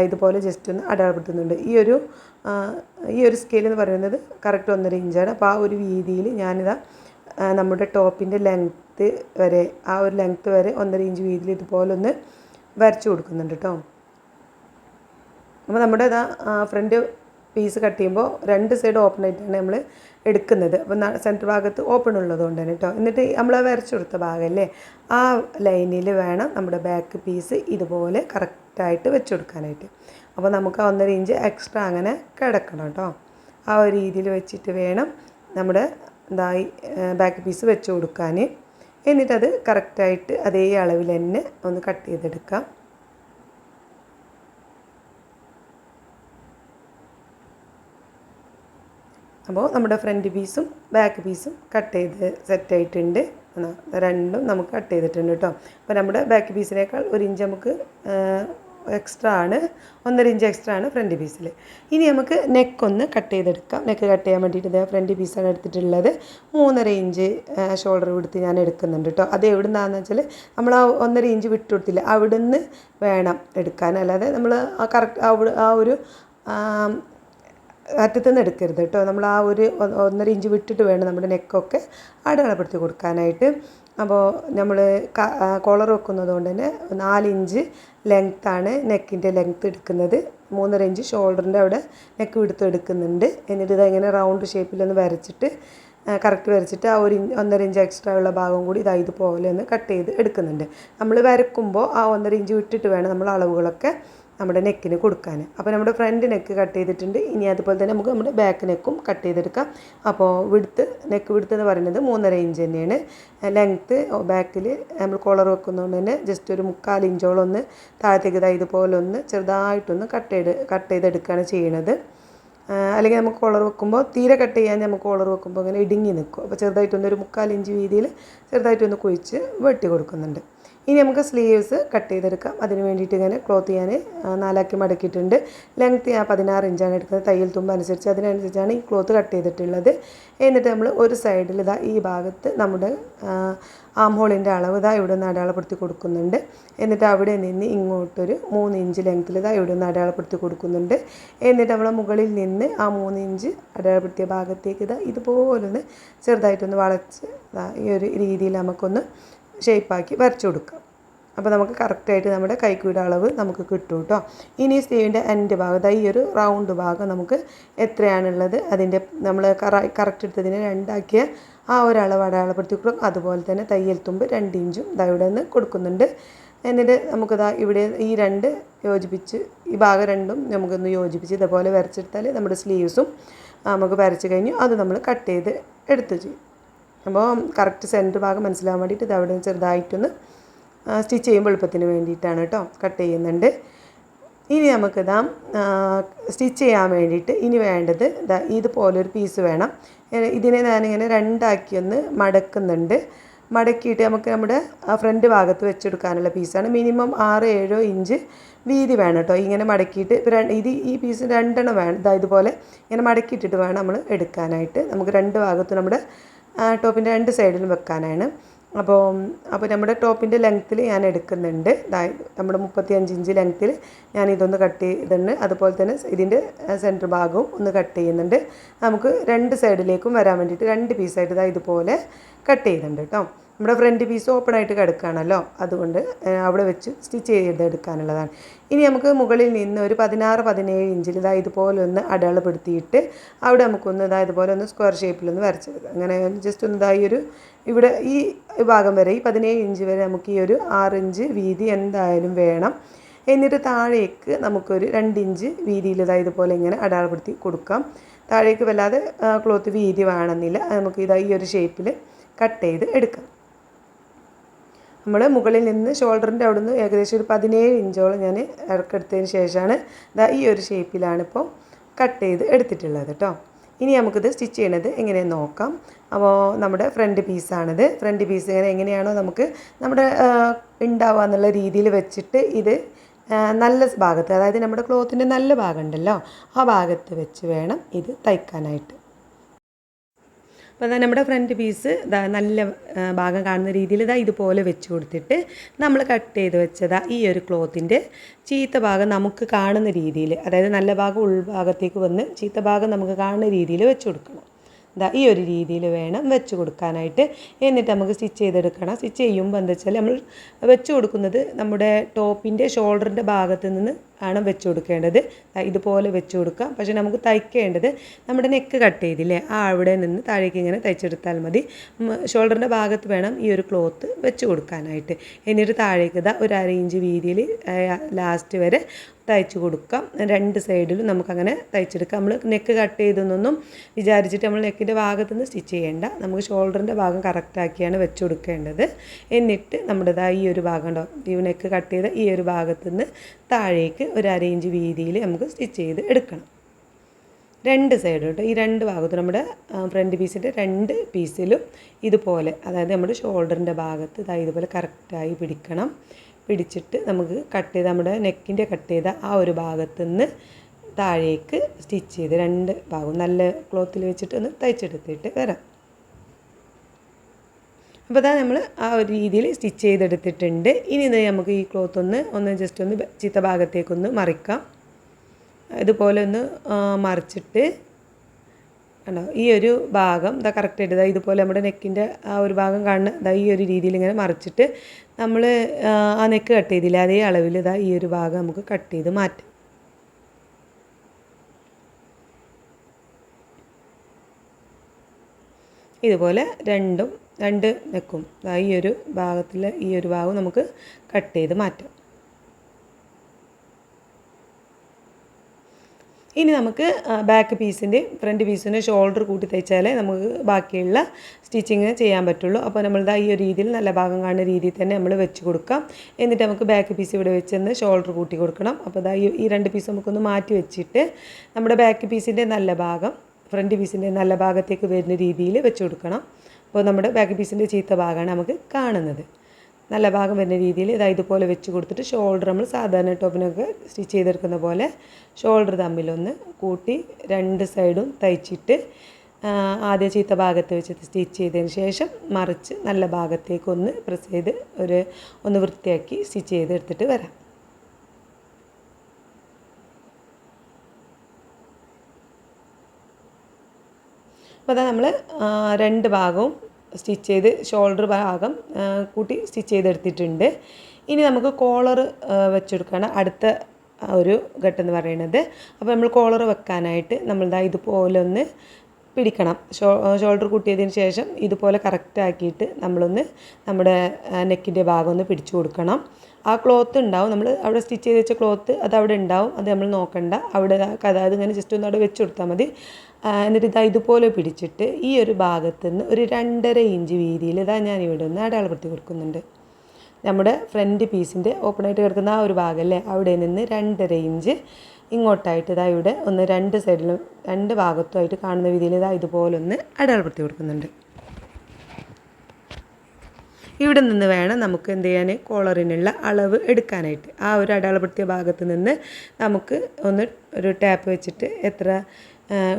ഇതുപോലെ ജസ്റ്റ് ഒന്ന് അടയാളപ്പെടുത്തുന്നുണ്ട്. ഈ ഒരു സ്കെയിൽ എന്ന് പറയുന്നത് കറക്റ്റ് 1.5 ഇഞ്ചാണ്. അപ്പോൾ ആ ഒരു വീതിയിൽ ഞാനിതാ നമ്മുടെ ടോപ്പിൻ്റെ ലെങ്ത്ത് വരെ ആ ഒരു ലെങ്ത്ത് വരെ 1.5 ഇഞ്ച് വീതിയിൽ ഇതുപോലെ ഒന്ന് വരച്ചു കൊടുക്കുന്നുണ്ട് കേട്ടോ. അപ്പോൾ നമ്മുടെ ഫ്രണ്ട് പീസ് കട്ട് ചെയ്യുമ്പോൾ 2 സൈഡ് ഓപ്പൺ ആയിട്ടാണ് നമ്മൾ എടുക്കുന്നത്. അപ്പോൾ സെൻറ്റർ ഭാഗത്ത് ഓപ്പൺ ഉള്ളതുകൊണ്ട് തന്നെ കേട്ടോ. എന്നിട്ട് നമ്മൾ വരച്ചു കൊടുത്ത ഭാഗമല്ലേ ആ ലൈനിൽ വേണം നമ്മുടെ ബാക്ക് പീസ് ഇതുപോലെ കറക്റ്റായിട്ട് വെച്ച് കൊടുക്കാനായിട്ട്. അപ്പോൾ നമുക്ക് 1.5 ഇഞ്ച് എക്സ്ട്രാ അങ്ങനെ കിടക്കണം കേട്ടോ. ആ ഒരു രീതിയിൽ വെച്ചിട്ട് വേണം നമ്മുടെ ബാക്ക് പീസ് വെച്ച് കൊടുക്കാൻ. എന്നിട്ടത് കറക്റ്റായിട്ട് അതേ അളവിൽ തന്നെ ഒന്ന് കട്ട് ചെയ്തെടുക്കാം. അപ്പോൾ നമ്മുടെ ഫ്രണ്ട് പീസും ബാക്ക് പീസും കട്ട് ചെയ്ത് സെറ്റായിട്ടുണ്ട്. രണ്ടും നമുക്ക് കട്ട് ചെയ്തിട്ടുണ്ട് കേട്ടോ. അപ്പോൾ നമ്മുടെ ബാക്ക് പീസിനേക്കാൾ 1 ഇഞ്ച് നമുക്ക് എക്സ്ട്രാ ആണ്, 1.5 ഇഞ്ച് എക്സ്ട്രാ ആണ് ഫ്രണ്ട് പീസിൽ. ഇനി നമുക്ക് നെക്കൊന്ന് കട്ട് ചെയ്തെടുക്കാം. നെക്ക് കട്ട് ചെയ്യാൻ വേണ്ടിയിട്ട് ഫ്രണ്ട് പീസാണ് എടുത്തിട്ടുള്ളത്. 3.5 ഇഞ്ച് ഷോൾഡർ വിടുത്ത് ഞാൻ എടുക്കുന്നുണ്ട് കേട്ടോ. അത് എവിടെ നിന്നാണെന്ന് വെച്ചാൽ നമ്മൾ ആ 1.5 ഇഞ്ച് വിട്ട് കൊടുത്തില്ല, അവിടെ നിന്ന് വേണം എടുക്കാൻ. അല്ലാതെ നമ്മൾ കറക്റ്റ് ആ ഒരു അറ്റത്തുനിന്ന് എടുക്കരുത് കേട്ടോ. നമ്മൾ ആ ഒരു 1.5 ഇഞ്ച് വിട്ടിട്ട് വേണം നമ്മുടെ നെക്കൊക്കെ അടയാളപ്പെടുത്തി കൊടുക്കാനായിട്ട്. അപ്പോൾ നമ്മൾ കോളർ വെക്കുന്നത് കൊണ്ട് തന്നെ 4 ഇഞ്ച് ലെങ്ത്താണ് നെക്കിൻ്റെ ലെങ്ത്ത് എടുക്കുന്നത്. 3.5 ഇഞ്ച് ഷോൾഡറിൻ്റെ അവിടെ നെക്ക് വിടുത്ത് എടുക്കുന്നുണ്ട്. എന്നിട്ട് ഇങ്ങനെ റൗണ്ട് ഷേപ്പിലൊന്ന് വരച്ചിട്ട് കറക്റ്റ് വരച്ചിട്ട് ആ 1.5 ഇഞ്ച് എക്സ്ട്രാ ഉള്ള ഭാഗം കൂടി ഇതുപോലെ ഒന്ന് കട്ട് ചെയ്ത് എടുക്കുന്നുണ്ട്. നമ്മൾ വരക്കുമ്പോൾ ആ 1.5 ഇഞ്ച് വിട്ടിട്ട് വേണം നമ്മൾ അളവുകളൊക്കെ നമ്മുടെ നെക്കിന് കൊടുക്കാൻ. അപ്പോൾ നമ്മുടെ ഫ്രണ്ട് നെക്ക് കട്ട് ചെയ്തിട്ടുണ്ട്. ഇനി അതുപോലെ തന്നെ നമുക്ക് നമ്മുടെ ബാക്ക് നെക്കും കട്ട് ചെയ്തെടുക്കാം. അപ്പോൾ നെക്ക് വിടുത്ത് എന്ന് പറയുന്നത് 3.5 ഇഞ്ച് തന്നെയാണ്. ലെങ്ത്ത് ബാക്കിൽ നമ്മൾ കോളർ വെക്കുന്നതുകൊണ്ട് തന്നെ ജസ്റ്റ് ഒരു 3/4 ഇഞ്ചോളം ഒന്ന് താഴത്തേക്ക് ഇതുപോലെ ഒന്ന് ചെറുതായിട്ടൊന്ന് കട്ട് ചെയ്തെടുക്കുകയാണ് ചെയ്യണത്. അല്ലെങ്കിൽ നമുക്ക് കോളർ വെക്കുമ്പോൾ തീരെ കട്ട് ചെയ്യാൻ നമുക്ക് കോളർ വെക്കുമ്പോൾ ഇങ്ങനെ ഇടുങ്ങി നിൽക്കും. അപ്പോൾ ചെറുതായിട്ടൊന്ന് ഒരു 3/4 ഇഞ്ച് വീതിയിൽ ചെറുതായിട്ടൊന്ന് കുഴിച്ച് വെട്ടി കൊടുക്കുന്നുണ്ട്. ഇനി നമുക്ക് സ്ലീവ്സ് കട്ട് ചെയ്തെടുക്കാം. അതിന് വേണ്ടിയിട്ട് ഇങ്ങനെ ക്ലോത്ത് ഞാൻ 4ആക്കി മടക്കിയിട്ടുണ്ട്. ലെങ്ത്ത് ഞാൻ 16 ഇഞ്ചാണ് എടുക്കുന്നത്. തയ്യൽ തുമ്പ് അനുസരിച്ച് അതിനനുസരിച്ചാണ് ഈ ക്ലോത്ത് കട്ട് ചെയ്തിട്ടുള്ളത്. എന്നിട്ട് നമ്മൾ ഒരു സൈഡിൽ ഈ ഭാഗത്ത് നമ്മുടെ ആം ഹോളിൻ്റെ അളവ് ഇവിടെ നിന്ന് അടയാളപ്പെടുത്തി കൊടുക്കുന്നുണ്ട്. എന്നിട്ട് അവിടെ നിന്ന് ഇങ്ങോട്ടൊരു 3 ഇഞ്ച് ലെങ്ത്തിൽ ഇവിടെ നിന്ന് അടയാളപ്പെടുത്തി കൊടുക്കുന്നുണ്ട്. എന്നിട്ട് നമ്മൾ മുകളിൽ നിന്ന് ആ 3 ഇഞ്ച് അടയാളപ്പെടുത്തിയ ഭാഗത്തേക്ക് ഇതുപോലൊന്ന് ചെറുതായിട്ടൊന്ന് വളച്ച് ഈ ഒരു രീതിയിൽ നമുക്കൊന്ന് ഷേപ്പാക്കി വരച്ചു കൊടുക്കാം. അപ്പോൾ നമുക്ക് കറക്റ്റായിട്ട് നമ്മുടെ കൈക്കൂടെ അളവ് നമുക്ക് കിട്ടും കേട്ടോ. ഇനി സ്ലീവിൻ്റെ എൻ്റെ ഭാഗത്ത് ഈ ഒരു റൗണ്ട് ഭാഗം നമുക്ക് എത്രയാണുള്ളത് അതിൻ്റെ നമ്മൾ കറക്റ്റ് എടുത്തതിനെ 2ആക്കിയ ആ ഒരളവ് അടയാളപ്പെടുത്തി കൊടുക്കും. അതുപോലെ തന്നെ തയ്യൽ തുമ്പ് 2 ഇഞ്ചും ഇവിടെ നിന്ന് കൊടുക്കുന്നുണ്ട്. എന്നിട്ട് നമുക്കിതാ ഇവിടെ ഈ 2 യോജിപ്പിച്ച് ഈ ഭാഗം രണ്ടും നമുക്കൊന്ന് യോജിപ്പിച്ച് ഇതുപോലെ വരച്ചെടുത്താൽ നമ്മുടെ സ്ലീവ്സും നമുക്ക് വരച്ച് കഴിഞ്ഞു. അത് നമ്മൾ കട്ട് ചെയ്ത് എടുത്ത് ചെയ്യും. അപ്പോൾ കറക്റ്റ് സെൻറ്റർ ഭാഗം മനസ്സിലാകാൻ വേണ്ടിയിട്ട് ഇത് അവിടെ ചെറുതായിട്ടൊന്ന് സ്റ്റിച്ച് ചെയ്യുമ്പോൾ എളുപ്പത്തിന് വേണ്ടിയിട്ടാണ് കേട്ടോ കട്ട് ചെയ്യുന്നുണ്ട്. ഇനി നമുക്കിതാ സ്റ്റിച്ച് ചെയ്യാൻ വേണ്ടിയിട്ട് ഇനി വേണ്ടത് ഇതുപോലൊരു പീസ് വേണം. ഇതിനെ ഞാനിങ്ങനെ 2ആക്കി ഒന്ന് മടക്കുന്നുണ്ട്. മടക്കിയിട്ട് നമുക്ക് നമ്മുടെ ഫ്രണ്ട് ഭാഗത്ത് വെച്ചെടുക്കാനുള്ള പീസാണ്. മിനിമം 6-7 ഇഞ്ച് വീതി വേണം കേട്ടോ. ഇങ്ങനെ മടക്കിയിട്ട് ഈ പീസ് 2 വേണം. ഇതുപോലെ ഇങ്ങനെ മടക്കിയിട്ടിട്ട് വേണം നമ്മൾ എടുക്കാനായിട്ട്. നമുക്ക് 2 ഭാഗത്തും നമ്മുടെ ടോപ്പിൻ്റെ 2 സൈഡിലും വെക്കാനാണ്. അപ്പോൾ നമ്മുടെ ടോപ്പിൻ്റെ ലെങ്ത്തിൽ ഞാൻ എടുക്കുന്നുണ്ട്. നമ്മുടെ 35 ഇഞ്ച് ലെങ്ത്തിൽ ഞാൻ ഇതൊന്ന് കട്ട് ചെയ്തിട്ടുണ്ട്. അതുപോലെ തന്നെ ഇതിൻ്റെ സെൻറ്റർ ഭാഗവും ഒന്ന് കട്ട് ചെയ്യുന്നുണ്ട്. നമുക്ക് 2 സൈഡിലേക്കും വരാൻ വേണ്ടിയിട്ട് 2 പീസായിട്ട് ഇതുപോലെ കട്ട് ചെയ്യുന്നുണ്ട് കേട്ടോ. നമ്മുടെ ഫ്രണ്ട് പീസ് ഓപ്പൺ ആയിട്ട് കിടക്കുകയാണല്ലോ, അതുകൊണ്ട് അവിടെ വെച്ച് സ്റ്റിച്ച് ചെയ്തെടുക്കാനുള്ളതാണ്. ഇനി നമുക്ക് മുകളിൽ നിന്ന് ഒരു 16-17 ഇഞ്ചിൽ ഇതുപോലെ ഒന്ന് അടയാളപ്പെടുത്തിയിട്ട് അവിടെ നമുക്കൊന്ന് ഇതുപോലെ ഒന്ന് സ്ക്വയർ ഷേപ്പിലൊന്ന് വരച്ചെടുക്കാം. അങ്ങനെ ജസ്റ്റ് ഒന്ന് ഇവിടെ ഈ ഭാഗം വരെ, ഈ 17 ഇഞ്ച് വരെ നമുക്ക് ഈ ഒരു 6 ഇഞ്ച് വീതി എന്തായാലും വേണം. എന്നിട്ട് താഴേക്ക് നമുക്കൊരു 2 ഇഞ്ച് വീതിയിൽ ഇതുപോലെ ഇങ്ങനെ അടയാളപ്പെടുത്തി കൊടുക്കാം. താഴേക്ക് വല്ലാതെ ക്ലോത്ത് വീതി വേണമെന്നില്ല. നമുക്ക് ഈ ഒരു ഷേപ്പിൽ കട്ട് ചെയ്ത് എടുക്കാം. നമ്മൾ മുകളിൽ നിന്ന് ഷോൾഡറിൻ്റെ അവിടെ നിന്ന് ഏകദേശം ഒരു 17 ഇഞ്ചോളം ഞാൻ ഇറക്കെടുത്തതിന് ശേഷമാണ് ഈ ഒരു ഷേപ്പിലാണ് ഇപ്പോൾ കട്ട് ചെയ്ത് എടുത്തിട്ടുള്ളത് കേട്ടോ. ഇനി നമുക്കിത് സ്റ്റിച്ച് ചെയ്യണത് എങ്ങനെയെന്ന് നോക്കാം. അപ്പോൾ നമ്മുടെ ഫ്രണ്ട് പീസാണിത്. ഫ്രണ്ട് പീസ് എങ്ങനെയാണോ നമുക്ക് നമ്മുടെ ഉണ്ടാവുക എന്നുള്ള രീതിയിൽ വെച്ചിട്ട് ഇത് നല്ല ഭാഗത്ത്, അതായത് നമ്മുടെ ക്ലോത്തിൻ്റെ നല്ല ഭാഗം ഉണ്ടല്ലോ, ആ ഭാഗത്ത് വെച്ച് വേണം ഇത് തയ്ക്കാനായിട്ട്. അപ്പോൾ നമ്മുടെ ഫ്രണ്ട് പീസ് നല്ല ഭാഗം കാണുന്ന രീതിയിൽ ഇതുപോലെ വെച്ച് കൊടുത്തിട്ട് നമ്മൾ കട്ട് ചെയ്ത് വെച്ചത് ഈ ഒരു ക്ലോത്തിൻ്റെ ചീത്ത ഭാഗം നമുക്ക് കാണുന്ന രീതിയിൽ, അതായത് നല്ല ഭാഗം ഉൾഭാഗത്തേക്ക് വന്ന് ചീത്ത ഭാഗം നമുക്ക് കാണുന്ന രീതിയിൽ വെച്ച് കൊടുക്കണം. ഈ ഒരു രീതിയിൽ വേണം വെച്ച് കൊടുക്കാനായിട്ട്. എന്നിട്ട് നമുക്ക് സ്റ്റിച്ച് ചെയ്തെടുക്കണം. സ്റ്റിച്ച് ചെയ്യുമ്പോൾ എന്താ വെച്ചാൽ നമ്മൾ വെച്ച് കൊടുക്കുന്നത് നമ്മുടെ ടോപ്പിൻ്റെ ഷോൾഡറിൻ്റെ ഭാഗത്ത് നിന്ന് ആണ് വെച്ച് കൊടുക്കേണ്ടത്. ഇതുപോലെ വെച്ച് കൊടുക്കാം. പക്ഷേ നമുക്ക് തയ്ക്കേണ്ടത് നമ്മുടെ നെക്ക് കട്ട് ചെയ്തില്ലേ, അവിടെ നിന്ന് താഴേക്ക് ഇങ്ങനെ തയ്ച്ചെടുത്താൽ മതി. ഷോൾഡറിൻ്റെ ഭാഗത്ത് വേണം ഈ ഒരു ക്ലോത്ത് വെച്ച് കൊടുക്കാനായിട്ട്. എന്നിട്ട് താഴേക്ക് ഒരു 1/2 ഇഞ്ച് വീതിയിൽ ലാസ്റ്റ് വരെ തയ്ച്ച് കൊടുക്കാം. 2 സൈഡിലും നമുക്കങ്ങനെ തയ്ച്ചെടുക്കാം. നമ്മൾ നെക്ക് കട്ട് ചെയ്തെന്നൊന്നും വിചാരിച്ചിട്ട് നമ്മൾ നെക്കിൻ്റെ ഭാഗത്തുനിന്ന് സ്റ്റിച്ച് ചെയ്യേണ്ട. നമുക്ക് ഷോൾഡറിൻ്റെ ഭാഗം കറക്റ്റാക്കിയാണ് വെച്ച് കൊടുക്കേണ്ടത്. എന്നിട്ട് നമ്മുടെ ഈ ഒരു ഭാഗം ഉണ്ടോ, ഈ നെക്ക് കട്ട് ചെയ്ത ഈ ഒരു ഭാഗത്തുനിന്ന് താഴേക്ക് ഒരു 1/2 ഇഞ്ച് വീതിയിൽ നമുക്ക് സ്റ്റിച്ച് ചെയ്ത് എടുക്കണം. 2 സൈഡും കേട്ടോ. ഈ 2 ഭാഗത്തും നമ്മുടെ ഫ്രണ്ട് പീസിൻ്റെ 2 പീസിലും ഇതുപോലെ, അതായത് നമ്മുടെ ഷോൾഡറിൻ്റെ ഭാഗത്ത് ഇതുപോലെ കറക്റ്റായി പിടിക്കണം. പിടിച്ചിട്ട് നമുക്ക് കട്ട് ചെയ്ത് നമ്മുടെ നെക്കിൻ്റെ കട്ട് ചെയ്ത ആ ഒരു ഭാഗത്തു നിന്ന് താഴേക്ക് സ്റ്റിച്ച് ചെയ്ത് 2 ഭാഗവും നല്ല ക്ലോത്തിൽ വെച്ചിട്ട് ഒന്ന് തയ്ച്ചെടുത്തിട്ട് വരാം. അപ്പോൾ നമ്മൾ ആ ഒരു രീതിയിൽ സ്റ്റിച്ച് ചെയ്തെടുത്തിട്ടുണ്ട്. ഇനി നമുക്ക് ഈ ക്ലോത്ത് ഒന്ന് ജസ്റ്റ് ഒന്ന് ചീത്ത ഭാഗത്തേക്കൊന്ന് മറിക്കാം. ഇതുപോലെ ഒന്ന് മറിച്ചിട്ട് കണ്ടോ, ഈ ഒരു ഭാഗം കറക്റ്റായിട്ട് ഇതുപോലെ നമ്മുടെ നെക്കിൻ്റെ ആ ഒരു ഭാഗം കാണുന്ന ഈ ഒരു രീതിയിൽ ഇങ്ങനെ മറിച്ചിട്ട് നമ്മൾ ആ നെക്ക് കട്ട് ചെയ്തില്ല അതേ അളവിൽ ഈ ഒരു ഭാഗം നമുക്ക് കട്ട് ചെയ്ത് മാറ്റാം. ഇതുപോലെ 2 നെക്കും ഈ ഒരു ഭാഗത്തിൽ ഈ ഒരു ഭാഗം നമുക്ക് കട്ട് ചെയ്ത് മാറ്റാം. ഇനി നമുക്ക് ബാക്ക് പീസിൻ്റെ ഫ്രണ്ട് പീസിൻ്റെ ഷോൾഡർ കൂട്ടി തയ്ച്ചാലേ നമുക്ക് ബാക്കിയുള്ള സ്റ്റിച്ചിങ് ചെയ്യാൻ പറ്റുള്ളൂ. അപ്പോൾ നമ്മൾ ഈ ഒരു രീതിയിൽ നല്ല ഭാഗം കാണുന്ന രീതിയിൽ തന്നെ നമ്മൾ വെച്ച് കൊടുക്കാം. എന്നിട്ട് നമുക്ക് ബാക്ക് പീസ് ഇവിടെ വെച്ചെന്ന് ഷോൾഡർ കൂട്ടി കൊടുക്കണം. അപ്പോൾ ഈ 2 പീസ് നമുക്കൊന്ന് മാറ്റി വെച്ചിട്ട് നമ്മുടെ ബാക്ക് പീസിൻ്റെ നല്ല ഭാഗം ഫ്രണ്ട് പീസിൻ്റെ നല്ല ഭാഗത്തേക്ക് വരുന്ന രീതിയിൽ വെച്ച് കൊടുക്കണം. അപ്പോൾ നമ്മുടെ ബാക്ക് പീസിൻ്റെ ചീത്ത ഭാഗമാണ് നമുക്ക് കാണുന്നത്. നല്ല ഭാഗം വരുന്ന രീതിയിൽ ഇതുപോലെ വെച്ച് കൊടുത്തിട്ട് ഷോൾഡർ നമ്മൾ സാധാരണ ടോപ്പിനൊക്കെ സ്റ്റിച്ച് ചെയ്തെടുക്കുന്ന പോലെ ഷോൾഡർ തമ്മിലൊന്ന് കൂട്ടി 2 സൈഡും തയ്ച്ചിട്ട് ആദ്യം ചീത്ത ഭാഗത്ത് വെച്ച് സ്റ്റിച്ച് ചെയ്തതിന് ശേഷം മറിച്ച് നല്ല ഭാഗത്തേക്കൊന്ന് പ്രസ് ചെയ്ത് ഒന്ന് വൃത്തിയാക്കി സ്റ്റിച്ച് ചെയ്തെടുത്തിട്ട് വരാം. അപ്പോൾ നമ്മൾ 2 ഭാഗവും സ്റ്റിച്ച് ചെയ്ത് ഷോൾഡർ ഭാഗം കൂട്ടി സ്റ്റിച്ച് ചെയ്തെടുത്തിട്ടുണ്ട്. ഇനി നമുക്ക് കോളർ വെച്ചെടുക്കുകയാണ് അടുത്ത ഒരു ഘട്ടം എന്ന് പറയുന്നത്. അപ്പോൾ നമ്മൾ കോളർ വെക്കാനായിട്ട് നമ്മൾ ഇതുപോലെ ഒന്ന് പിടിക്കണം. ഷോൾഡർ കൂട്ടിയതിന് ശേഷം ഇതുപോലെ കറക്റ്റാക്കിയിട്ട് നമ്മളൊന്ന് നമ്മുടെ നെക്കിൻ്റെ ഭാഗം ഒന്ന് പിടിച്ചു കൊടുക്കണം. ആ ക്ലോത്ത് ഉണ്ടാവും, നമ്മൾ അവിടെ സ്റ്റിച്ച് ചെയ്ത് വെച്ച ക്ലോത്ത് അതവിടെ ഉണ്ടാവും, അത് നമ്മൾ നോക്കണ്ട. അവിടെ അതായത് ഇങ്ങനെ ജസ്റ്റ് ഒന്ന് അവിടെ വെച്ച് കൊടുത്താൽ മതി. എന്നിട്ട് ഇതുപോലെ പിടിച്ചിട്ട് ഈ ഒരു ഭാഗത്തു നിന്ന് ഒരു 2.5 ഇഞ്ച് വീതിയിൽ ഞാനിവിടെ ഒന്ന് അടയാളപ്പെടുത്തി കൊടുക്കുന്നുണ്ട്. നമ്മുടെ ഫ്രണ്ട് പീസിൻ്റെ ഓപ്പണായിട്ട് കിടക്കുന്ന ആ ഒരു ഭാഗമല്ലേ, അവിടെ നിന്ന് 2.5 ഇഞ്ച് ഇങ്ങോട്ടായിട്ട് ഇവിടെ ഒന്ന് 2 സൈഡിലും 2 ഭാഗത്തുമായിട്ട് കാണുന്ന രീതിയിൽ ഇതുപോലെ ഒന്ന് അടയാളപ്പെടുത്തി കൊടുക്കുന്നുണ്ട്. ഇവിടെ നിന്ന് വേണം നമുക്ക് എന്ത് ചെയ്യാൻ കോളറിനുള്ള അളവ് എടുക്കാനായിട്ട്. ആ ഒരു അടയാളപ്പെടുത്തിയ ഭാഗത്ത് നിന്ന് നമുക്ക് ഒന്ന് ഒരു ടാപ്പ് വെച്ചിട്ട് എത്ര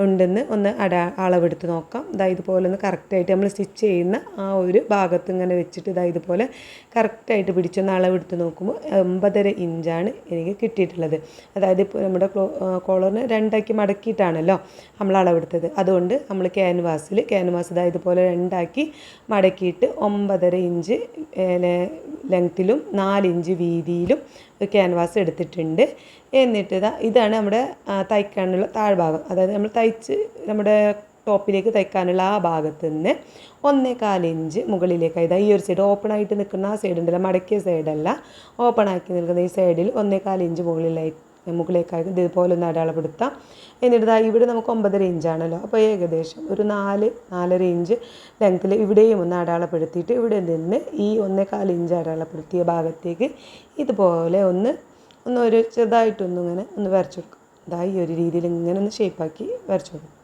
ഉണ്ടെന്ന് ഒന്ന് അളവെടുത്ത് നോക്കാം. ഇതുപോലെ ഒന്ന് കറക്റ്റായിട്ട് നമ്മൾ സ്റ്റിച്ച് ചെയ്യുന്ന ആ ഒരു ഭാഗത്ത് ഇങ്ങനെ വെച്ചിട്ട് ഇതുപോലെ കറക്റ്റായിട്ട് പിടിച്ചൊന്ന് അളവെടുത്ത് നോക്കുമ്പോൾ 9.5 ഇഞ്ചാണ് എനിക്ക് കിട്ടിയിട്ടുള്ളത്. അതായത് ഇപ്പോൾ നമ്മുടെ കോളറിന് 2ആക്കി മടക്കിയിട്ടാണല്ലോ നമ്മൾ അളവെടുത്തത്. അതുകൊണ്ട് നമ്മൾ ക്യാൻവാസ് ഇതുപോലെ 2ആക്കി മടക്കിയിട്ട് 9.5 ഇഞ്ച് ലെങ്ത്തിലും 4 ഇഞ്ച് വീതിയിലും ക്യാൻവാസ് എടുത്തിട്ടുണ്ട്. എന്നിട്ട് ഇതാണ് നമ്മുടെ തയ്ക്കാനുള്ള താഴ്ഭാഗം. അതായത് നമ്മൾ തയ്ച്ച് നമ്മുടെ ടോപ്പിലേക്ക് തയ്ക്കാനുള്ള ആ ഭാഗത്ത് നിന്ന് 1.25 ഇഞ്ച് മുകളിലേക്ക് ഈ ഒരു സൈഡ് ഓപ്പൺ ആയിട്ട് നിൽക്കുന്ന ആ സൈഡ് ഉണ്ടല്ലോ, മടക്കിയ സൈഡല്ല, ഓപ്പൺ ആക്കി നിൽക്കുന്ന ഈ സൈഡിൽ 1.25 ഇഞ്ച് മുകളിലേക്കായി ഇതുപോലെ ഒന്ന് അടയാളപ്പെടുത്താം. എന്നിട്ട് ഇവിടെ നമുക്ക് 9.5 ഇഞ്ചാണല്ലോ, അപ്പോൾ ഏകദേശം ഒരു 4-4.5 ഇഞ്ച് ലെങ്ത്തിൽ ഇവിടെയും ഒന്ന് അടയാളപ്പെടുത്തിയിട്ട് ഇവിടെ നിന്ന് ഈ 1.25 ഇഞ്ച് അടയാളപ്പെടുത്തിയ ഭാഗത്തേക്ക് ഇതുപോലെ ഒന്ന് ഒരു ചെറുതായിട്ടൊന്നിങ്ങനെ ഒന്ന് വരച്ചു കൊടുക്കും. ഈ ഒരു രീതിയിൽ ഇങ്ങനെ ഒന്ന് ഷേപ്പാക്കി വരച്ചു കൊടുക്കും.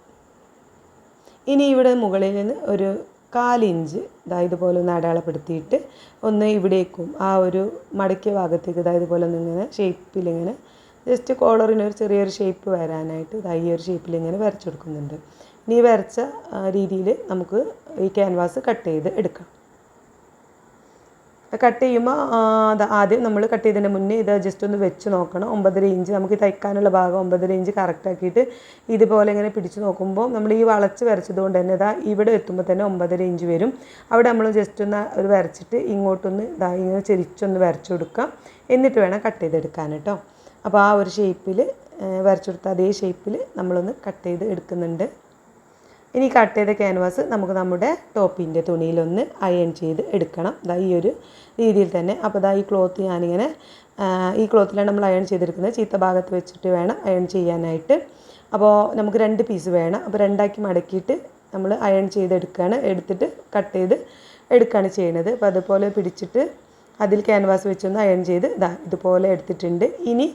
ഇനി ഇവിടെ മുകളിൽ നിന്ന് ഒരു 1/4 ഇഞ്ച് ഇതുപോലെ ഒന്ന് അടയാളപ്പെടുത്തിയിട്ട് ഒന്ന് ഇവിടേക്കും ആ ഒരു മടക്കിയ ഭാഗത്തേക്ക് ഇതുപോലെ ഒന്നിങ്ങനെ ഷേപ്പിലിങ്ങനെ ജസ്റ്റ് കോളറിന് ഒരു ചെറിയൊരു ഷേപ്പ് വരാനായിട്ട് ഈ ഒരു ഷേപ്പിൽ ഇങ്ങനെ വരച്ചു കൊടുക്കുന്നുണ്ട്. ഇനി വരച്ച രീതിയിൽ നമുക്ക് ഈ ക്യാൻവാസ് കട്ട് ചെയ്ത് എടുക്കാം. കട്ട് ചെയ്യുമ്പോൾ ആദ്യം നമ്മൾ കട്ട് ചെയ്തതിന് മുന്നേ ഇത് ജസ്റ്റ് ഒന്ന് വെച്ച് നോക്കണം. 9.5 ഇഞ്ച് നമുക്ക് തയ്ക്കാനുള്ള ഭാഗം 9.5 ഇഞ്ച് കറക്റ്റാക്കിയിട്ട് ഇതുപോലെ ഇങ്ങനെ പിടിച്ച് നോക്കുമ്പോൾ നമ്മൾ ഈ വളച്ച് വരച്ചതുകൊണ്ട് തന്നെ ഇവിടെ എത്തുമ്പോൾ തന്നെ 9.5 ഇഞ്ച് വരും. അവിടെ നമ്മൾ ജസ്റ്റ് ഒന്ന് ഒരു വരച്ചിട്ട് ഇങ്ങോട്ടൊന്ന് ഇങ്ങനെ ചെരിച്ചൊന്ന് വരച്ചു കൊടുക്കാം. എന്നിട്ട് വേണം കട്ട് ചെയ്തെടുക്കാൻ കേട്ടോ. അപ്പോൾ ആ ഒരു ഷേപ്പിൽ വരച്ചു കൊടുത്ത അതേ ഷേപ്പിൽ നമ്മളൊന്ന് കട്ട് ചെയ്ത് എടുക്കുന്നുണ്ട്. ഇനി കട്ട് ചെയ്ത ക്യാൻവാസ് നമുക്ക് നമ്മുടെ ടോപ്പിൻ്റെ തുണിയിലൊന്ന് അയൺ ചെയ്ത് എടുക്കണം. ഈ ഒരു രീതിയിൽ തന്നെ. അപ്പോൾ ഈ ക്ലോത്ത് ഞാനിങ്ങനെ ഈ ക്ലോത്തിലാണ് നമ്മൾ അയൺ ചെയ്തെടുക്കുന്നത്. ചീത്ത ഭാഗത്ത് വെച്ചിട്ട് വേണം അയൺ ചെയ്യാനായിട്ട്. അപ്പോൾ നമുക്ക് 2 പീസ് വേണം. അപ്പോൾ 2ആക്കി മടക്കിയിട്ട് നമ്മൾ അയൺ എടുത്തിട്ട് കട്ട് ചെയ്ത് എടുക്കുകയാണ് ചെയ്യുന്നത്. അപ്പോൾ അതുപോലെ പിടിച്ചിട്ട് അതിൽ ക്യാൻവാസ് വെച്ചൊന്ന് അയൺ ചെയ്ത് ഇതുപോലെ എടുത്തിട്ടുണ്ട്. ഇനി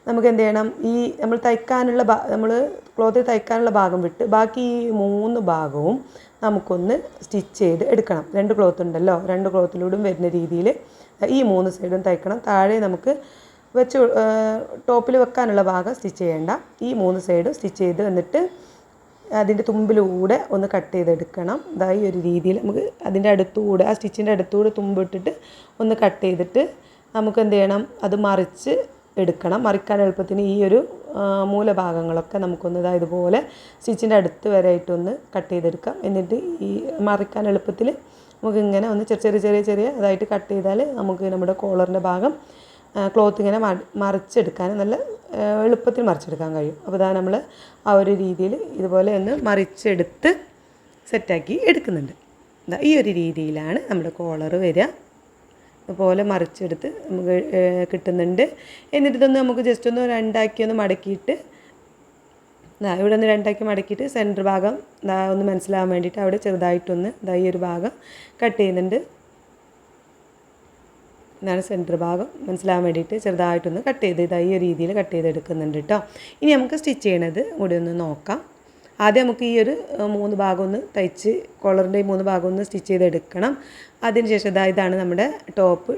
നമുക്ക് എന്ത് ചെയ്യണം, ഈ നമ്മൾ ക്ലോത്തിൽ തയ്ക്കാനുള്ള ഭാഗം വിട്ട് ബാക്കി ഈ 3 ഭാഗവും നമുക്കൊന്ന് സ്റ്റിച്ച് ചെയ്ത് എടുക്കണം. 2 ക്ലോത്ത് ഉണ്ടല്ലോ, 2 ക്ലോത്തിലൂടെയും വരുന്ന രീതിയിൽ ഈ 3 സൈഡും തയ്ക്കണം. താഴെ നമുക്ക് ടോപ്പിൽ വെക്കാനുള്ള ഭാഗം സ്റ്റിച്ച് ചെയ്യേണ്ട. ഈ 3 സൈഡും സ്റ്റിച്ച് ചെയ്ത് എന്നിട്ട് അതിൻ്റെ തുമ്പിലൂടെ ഒന്ന് കട്ട് ചെയ്തെടുക്കണം. ഈ ഒരു രീതിയിൽ നമുക്ക് അതിൻ്റെ അടുത്തുകൂടെ ആ സ്റ്റിച്ചിൻ്റെ അടുത്തുകൂടെ തുമ്പിട്ടിട്ട് ഒന്ന് കട്ട് ചെയ്തിട്ട് നമുക്ക് എന്ത് ചെയ്യണം, അത് മറിച്ച് എടുക്കണം. മറിക്കാൻ എളുപ്പത്തിന് ഈ ഒരു മൂലഭാഗങ്ങളൊക്കെ നമുക്കൊന്ന് ഇതുപോലെ സ്റ്റിച്ചിൻ്റെ അടുത്ത് വരെയായിട്ടൊന്ന് കട്ട് ചെയ്തെടുക്കാം. എന്നിട്ട് ഈ മറിക്കാൻ എളുപ്പത്തിൽ നമുക്കിങ്ങനെ ഒന്ന് ചെറിയ അതായിട്ട് കട്ട് ചെയ്താൽ നമുക്ക് നമ്മുടെ കോളറിൻ്റെ ഭാഗം ക്ലോത്ത് ഇങ്ങനെ മറിച്ചെടുക്കാൻ നല്ല എളുപ്പത്തിൽ മറിച്ചെടുക്കാൻ കഴിയും. അപ്പോൾ നമ്മൾ ആ ഒരു രീതിയിൽ ഇതുപോലെ ഒന്ന് മറിച്ചെടുത്ത് സെറ്റാക്കി എടുക്കുന്നുണ്ട്. ഈ ഒരു രീതിയിലാണ് നമ്മുടെ കോളർ വരിക. അതുപോലെ മറിച്ചെടുത്ത് നമുക്ക് കിട്ടുന്നുണ്ട്. എന്നിട്ട് ഇതൊന്ന് നമുക്ക് ജസ്റ്റ് ഒന്ന് 2ആക്കി ഒന്ന് മടക്കിയിട്ട് ഇവിടെ ഒന്ന് 2ആക്കി മടക്കിയിട്ട് സെൻറ്റർ ഭാഗം ഒന്ന് മനസ്സിലാവാൻ വേണ്ടിയിട്ട് അവിടെ ചെറുതായിട്ടൊന്ന് ഈ ഒരു ഭാഗം കട്ട് ചെയ്യുന്നുണ്ട്. ഇതാണ് സെൻറ്റർ ഭാഗം മനസ്സിലാവാൻ വേണ്ടിയിട്ട് ചെറുതായിട്ടൊന്ന് കട്ട് ചെയ്ത് ഈ ഒരു രീതിയിൽ കട്ട് ചെയ്തെടുക്കുന്നുണ്ട് കേട്ടോ. ഇനി നമുക്ക് സ്റ്റിച്ച് ചെയ്യണത് കൂടി ഒന്ന് നോക്കാം. ആദ്യം നമുക്ക് ഈ ഒരു 3 ഭാഗം ഒന്ന് തയ്ച്ച് കോളറിൻ്റെ ഈ 3 ഭാഗം ഒന്ന് സ്റ്റിച്ച് ചെയ്തെടുക്കണം. അതിനുശേഷം ഇതാണ് നമ്മുടെ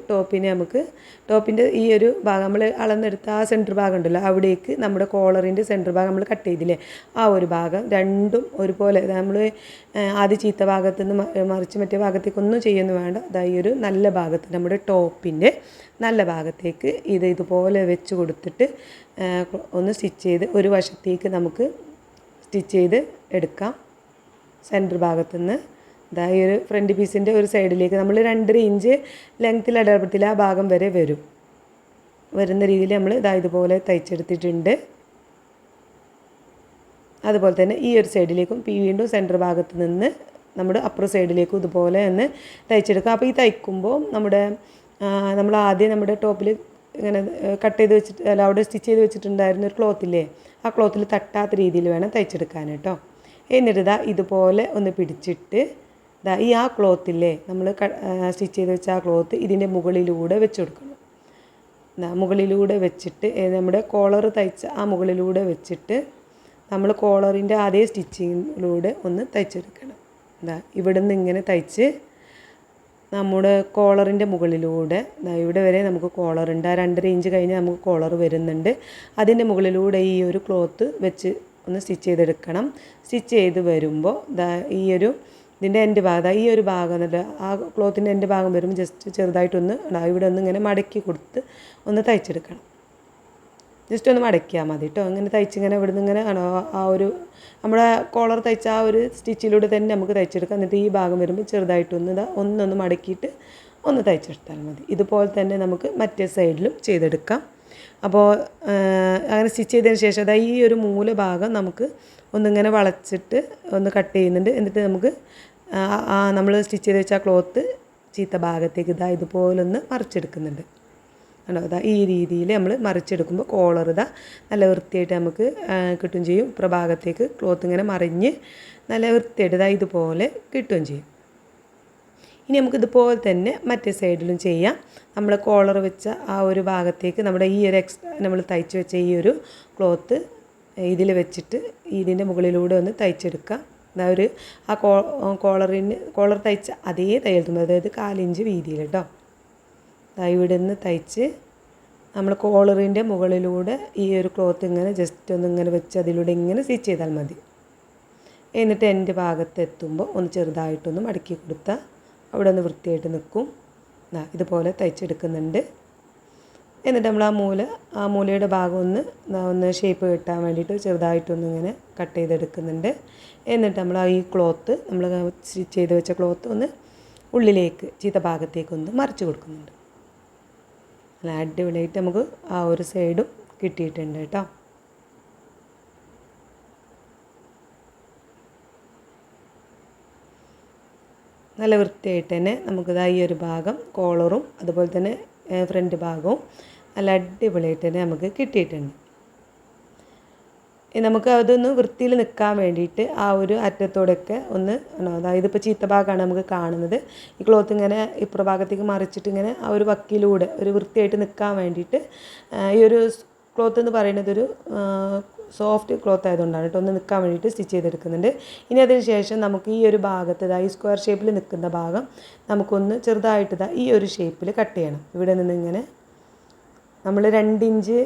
ടോപ്പിനെ നമുക്ക് ടോപ്പിൻ്റെ ഈ ഒരു ഭാഗം നമ്മൾ അളന്നെടുത്ത ആ സെൻറ്റർ ഭാഗം ഉണ്ടല്ലോ, അവിടേക്ക് നമ്മുടെ കോളറിൻ്റെ സെൻറ്റർ ഭാഗം നമ്മൾ കട്ട് ചെയ്തില്ലേ, ആ ഒരു ഭാഗം രണ്ടും ഒരുപോലെ നമ്മൾ ആദ്യം ചീത്ത ഭാഗത്തു നിന്ന് മറിച്ച് മറ്റേ ഭാഗത്തേക്കൊന്നും ചെയ്യുന്നു വേണ്ട. ഈ ഒരു നല്ല ഭാഗത്ത് നമ്മുടെ ടോപ്പിൻ്റെ നല്ല ഭാഗത്തേക്ക് ഇതുപോലെ വെച്ച് കൊടുത്തിട്ട് ഒന്ന് സ്റ്റിച്ച് ചെയ്ത് ഒരു വശത്തേക്ക് നമുക്ക് സ്റ്റിച്ച് ചെയ്ത് എടുക്കാം. സെൻറ്റർ ഭാഗത്തുനിന്ന് ഈ ഒരു ഫ്രണ്ട് പീസിൻ്റെ ഒരു സൈഡിലേക്ക് നമ്മൾ 2.5 ഇഞ്ച് ലെങ്ത്തിൽ അടയാളപ്പെടുത്തില്ല ആ ഭാഗം വരെ വരുന്ന രീതിയിൽ നമ്മൾ ഇതുപോലെ തയ്ച്ചെടുത്തിട്ടുണ്ട്. അതുപോലെ തന്നെ ഈ ഒരു സൈഡിലേക്കും വീണ്ടും സെൻറ്റർ ഭാഗത്ത് നിന്ന് നമ്മുടെ അപ്പുറ സൈഡിലേക്കും ഇതുപോലെ ഒന്ന് തയ്ച്ചെടുക്കുക. അപ്പോൾ ഈ തയ്ക്കുമ്പോൾ നമ്മൾ ആദ്യം നമ്മുടെ ടോപ്പിൽ ഇങ്ങനെ കട്ട് ചെയ്ത് വെച്ചിട്ട് അവിടെ സ്റ്റിച്ച് ചെയ്ത് വെച്ചിട്ടുണ്ടായിരുന്ന ഒരു ക്ലോത്തില്ലേ, ആ ക്ലോത്തിൽ തട്ടാത്ത രീതിയിൽ വേണം തയ്ച്ചെടുക്കാൻ കേട്ടോ. എന്നിട്ട് ഇതുപോലെ ഒന്ന് പിടിച്ചിട്ട് ഈ ആ ക്ലോത്തില്ലേ നമ്മൾ സ്റ്റിച്ച് ചെയ്ത് വെച്ച ആ ക്ലോത്ത് ഇതിൻ്റെ മുകളിലൂടെ വെച്ച് കൊടുക്കണം. മുകളിലൂടെ വെച്ചിട്ട് നമ്മുടെ കോളർ തയ്ച്ച ആ മുകളിലൂടെ വെച്ചിട്ട് നമ്മൾ കോളറിൻ്റെ അതേ സ്റ്റിച്ചിങ്ങിലൂടെ ഒന്ന് തയ്ച്ചെടുക്കണം. ഇവിടെ നിന്ന് ഇങ്ങനെ തയ്ച്ച് നമ്മുടെ കോളറിൻ്റെ മുകളിലൂടെ ഇവിടെ വരെ നമുക്ക് കോളറുണ്ട്. ആ 2.5 ഇഞ്ച് കഴിഞ്ഞാൽ നമുക്ക് കോളർ വരുന്നുണ്ട്. അതിൻ്റെ മുകളിലൂടെ ഈ ഒരു ക്ലോത്ത് വെച്ച് ഒന്ന് സ്റ്റിച്ച് ചെയ്തെടുക്കണം. സ്റ്റിച്ച് ചെയ്ത് വരുമ്പോൾ ഇതിൻ്റെ എൻ്റെ ഭാഗം ഈ ഒരു ഭാഗം എന്നിട്ട് ആ ക്ലോത്തിൻ്റെ എൻ്റെ ഭാഗം വരുമ്പോൾ ജസ്റ്റ് ചെറുതായിട്ടൊന്ന് ഇവിടെ ഒന്ന് ഇങ്ങനെ മടക്കി കൊടുത്ത് ഒന്ന് തയ്ച്ചെടുക്കണം. ജസ്റ്റ് ഒന്ന് മടക്കിയാൽ മതി കേട്ടോ. ഇങ്ങനെ തയ്ച്ചിങ്ങനെ ഇവിടുന്ന് ഇങ്ങനെ ആണോ ആ ഒരു നമ്മുടെ കോളർ തയ്ച്ച ആ ഒരു സ്റ്റിച്ചിലൂടെ തന്നെ നമുക്ക് തയ്ച്ചെടുക്കാം. എന്നിട്ട് ഈ ഭാഗം വരുമ്പോൾ ചെറുതായിട്ടൊന്ന് ഒന്നൊന്ന് മടക്കിയിട്ട് ഒന്ന് തയ്ച്ചെടുത്താൽ മതി. ഇതുപോലെ തന്നെ നമുക്ക് മറ്റേ സൈഡിലും ചെയ്തെടുക്കാം. അപ്പോൾ അങ്ങനെ സ്റ്റിച്ച് ചെയ്തതിന് ശേഷം ഈ ഒരു മൂല ഭാഗം നമുക്ക് ഒന്നിങ്ങനെ വളച്ചിട്ട് ഒന്ന് കട്ട് ചെയ്യുന്നുണ്ട്. എന്നിട്ട് നമുക്ക് നമ്മൾ സ്റ്റിച്ച് ചെയ്ത് വെച്ച ക്ലോത്ത് ചീത്ത ഭാഗത്തേക്ക് ഇതുപോലൊന്ന് മറിച്ചെടുക്കുന്നുണ്ട്. ആണോ ഈ രീതിയിൽ നമ്മൾ മറിച്ചെടുക്കുമ്പോൾ കോളർ നല്ല വൃത്തിയായിട്ട് നമുക്ക് കിട്ടുകയും ചെയ്യും. ഭാഗത്തേക്ക് ക്ലോത്ത് ഇങ്ങനെ മറിഞ്ഞ് നല്ല വൃത്തിയായിട്ട് ഇതുപോലെ കിട്ടുകയും ചെയ്യും. ഇനി നമുക്കിതുപോലെ തന്നെ മറ്റേ സൈഡിലും ചെയ്യാം. നമ്മൾ കോളർ വെച്ച ആ ഒരു ഭാഗത്തേക്ക് നമ്മുടെ ഈ ഒരു എക്സ്ട്രാ നമ്മൾ തയ്ച്ച് വെച്ച ഈ ഒരു ക്ലോത്ത് ഇതിൽ വെച്ചിട്ട് ഇതിൻ്റെ മുകളിലൂടെ ഒന്ന് തയ്ച്ചെടുക്കാം. ആ കോളർ തയ്ച്ച അതേ തയ്യൽ തുമ്പ്, അതായത് 1/4 ഇഞ്ച് വീതിയിൽ കേട്ടോ. ഇവിടെ നിന്ന് തയ്ച്ച് നമ്മൾ കോളറിൻ്റെ മുകളിലൂടെ ഈ ഒരു ക്ലോത്ത് ഇങ്ങനെ ജസ്റ്റ് ഒന്ന് ഇങ്ങനെ വെച്ച് അതിലൂടെ ഇങ്ങനെ സ്റ്റിച്ച് ചെയ്താൽ മതി. എന്നിട്ട് എൻ്റെ ഭാഗത്ത് എത്തുമ്പോൾ ഒന്ന് ചെറുതായിട്ടൊന്ന് മടക്കി കൊടുത്താൽ അവിടെ ഒന്ന് വൃത്തിയായിട്ട് നിൽക്കും. ഇതുപോലെ തയ്ച്ചെടുക്കുന്നുണ്ട്. എന്നിട്ട് നമ്മൾ ആ മൂലയുടെ ഭാഗം ഒന്ന് ഷേപ്പ് കിട്ടാൻ വേണ്ടിയിട്ട് ചെറുതായിട്ടൊന്ന് ഇങ്ങനെ കട്ട് ചെയ്തെടുക്കുന്നുണ്ട്. എന്നിട്ട് നമ്മൾ ഈ ക്ലോത്ത് നമ്മൾ സ്റ്റിച്ച് ചെയ്ത് വെച്ച ക്ലോത്ത് ഒന്ന് ഉള്ളിലേക്ക് ചീത്ത ഭാഗത്തേക്കൊന്ന് മറിച്ച് കൊടുക്കുന്നുണ്ട്. നല്ല അടിപൊളിയായിട്ട് നമുക്ക് ആ ഒരു സൈഡും കിട്ടിയിട്ടുണ്ട് കേട്ടോ. നല്ല വൃത്തിയായിട്ട് തന്നെ നമുക്കിത് ഈ ഒരു ഭാഗം കോളറും അതുപോലെ തന്നെ ഫ്രണ്ട് ഭാഗവും നല്ല അടിപൊളിയായിട്ട് തന്നെ നമുക്ക് കിട്ടിയിട്ടുണ്ട്. നമുക്ക് അതൊന്ന് വൃത്തിയിൽ നിൽക്കാൻ വേണ്ടിയിട്ട് ആ ഒരു അറ്റത്തോടൊക്കെ അതായത് ഇപ്പോൾ ചീത്ത ഭാഗമാണ് നമുക്ക് കാണുന്നത്. ഈ ക്ലോത്ത് ഇങ്ങനെ ഭാഗത്തേക്ക് മറിച്ചിട്ട് ഇങ്ങനെ ആ ഒരു വക്കിലൂടെ ഒരു വൃത്തിയായിട്ട് നിൽക്കാൻ വേണ്ടിയിട്ട് ഈ ഒരു ക്ലോത്ത് എന്ന് പറയുന്നത് ഒരു സോഫ്റ്റ് ക്ലോത്ത് ആയതുകൊണ്ടാണ് കേട്ടോ. ഒന്ന് നിൽക്കാൻ വേണ്ടിയിട്ട് സ്റ്റിച്ച് ചെയ്തെടുക്കുന്നുണ്ട്. ഇനി അതിന് ശേഷം നമുക്ക് ഈ ഒരു ഭാഗത്ത് ഈ സ്ക്വയർ ഷേപ്പിൽ നിൽക്കുന്ന ഭാഗം നമുക്കൊന്ന് ചെറുതായിട്ട് ഈ ഒരു ഷേപ്പിൽ കട്ട് ചെയ്യണം. ഇവിടെ നിന്ന് ഇങ്ങനെ നമ്മൾ 2 ഇഞ്ച്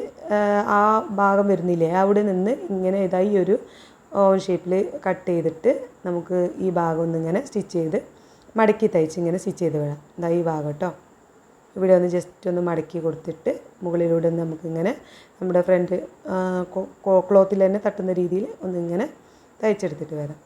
ആ ഭാഗം വരുന്നില്ലേ, അവിടെ നിന്ന് ഇങ്ങനെ ഈ ഒരു ഓവൻ ഷേപ്പിൽ കട്ട് ചെയ്തിട്ട് നമുക്ക് ഈ ഭാഗം ഒന്നിങ്ങനെ സ്റ്റിച്ച് ചെയ്ത് മടക്കി തയ്ച്ച് ഇങ്ങനെ സ്റ്റിച്ച് ചെയ്ത് വിടാം. ഈ ഭാഗം കേട്ടോ. ഇവിടെ ഒന്ന് ജസ്റ്റ് ഒന്ന് മടക്കി കൊടുത്തിട്ട് മുകളിലൂടെ നമുക്കിങ്ങനെ നമ്മുടെ ഫ്രണ്ട് ക്ലോത്തിൽ തന്നെ തട്ടുന്ന രീതിയിൽ ഒന്നിങ്ങനെ തയ്ച്ചെടുത്തിട്ട് വരാം.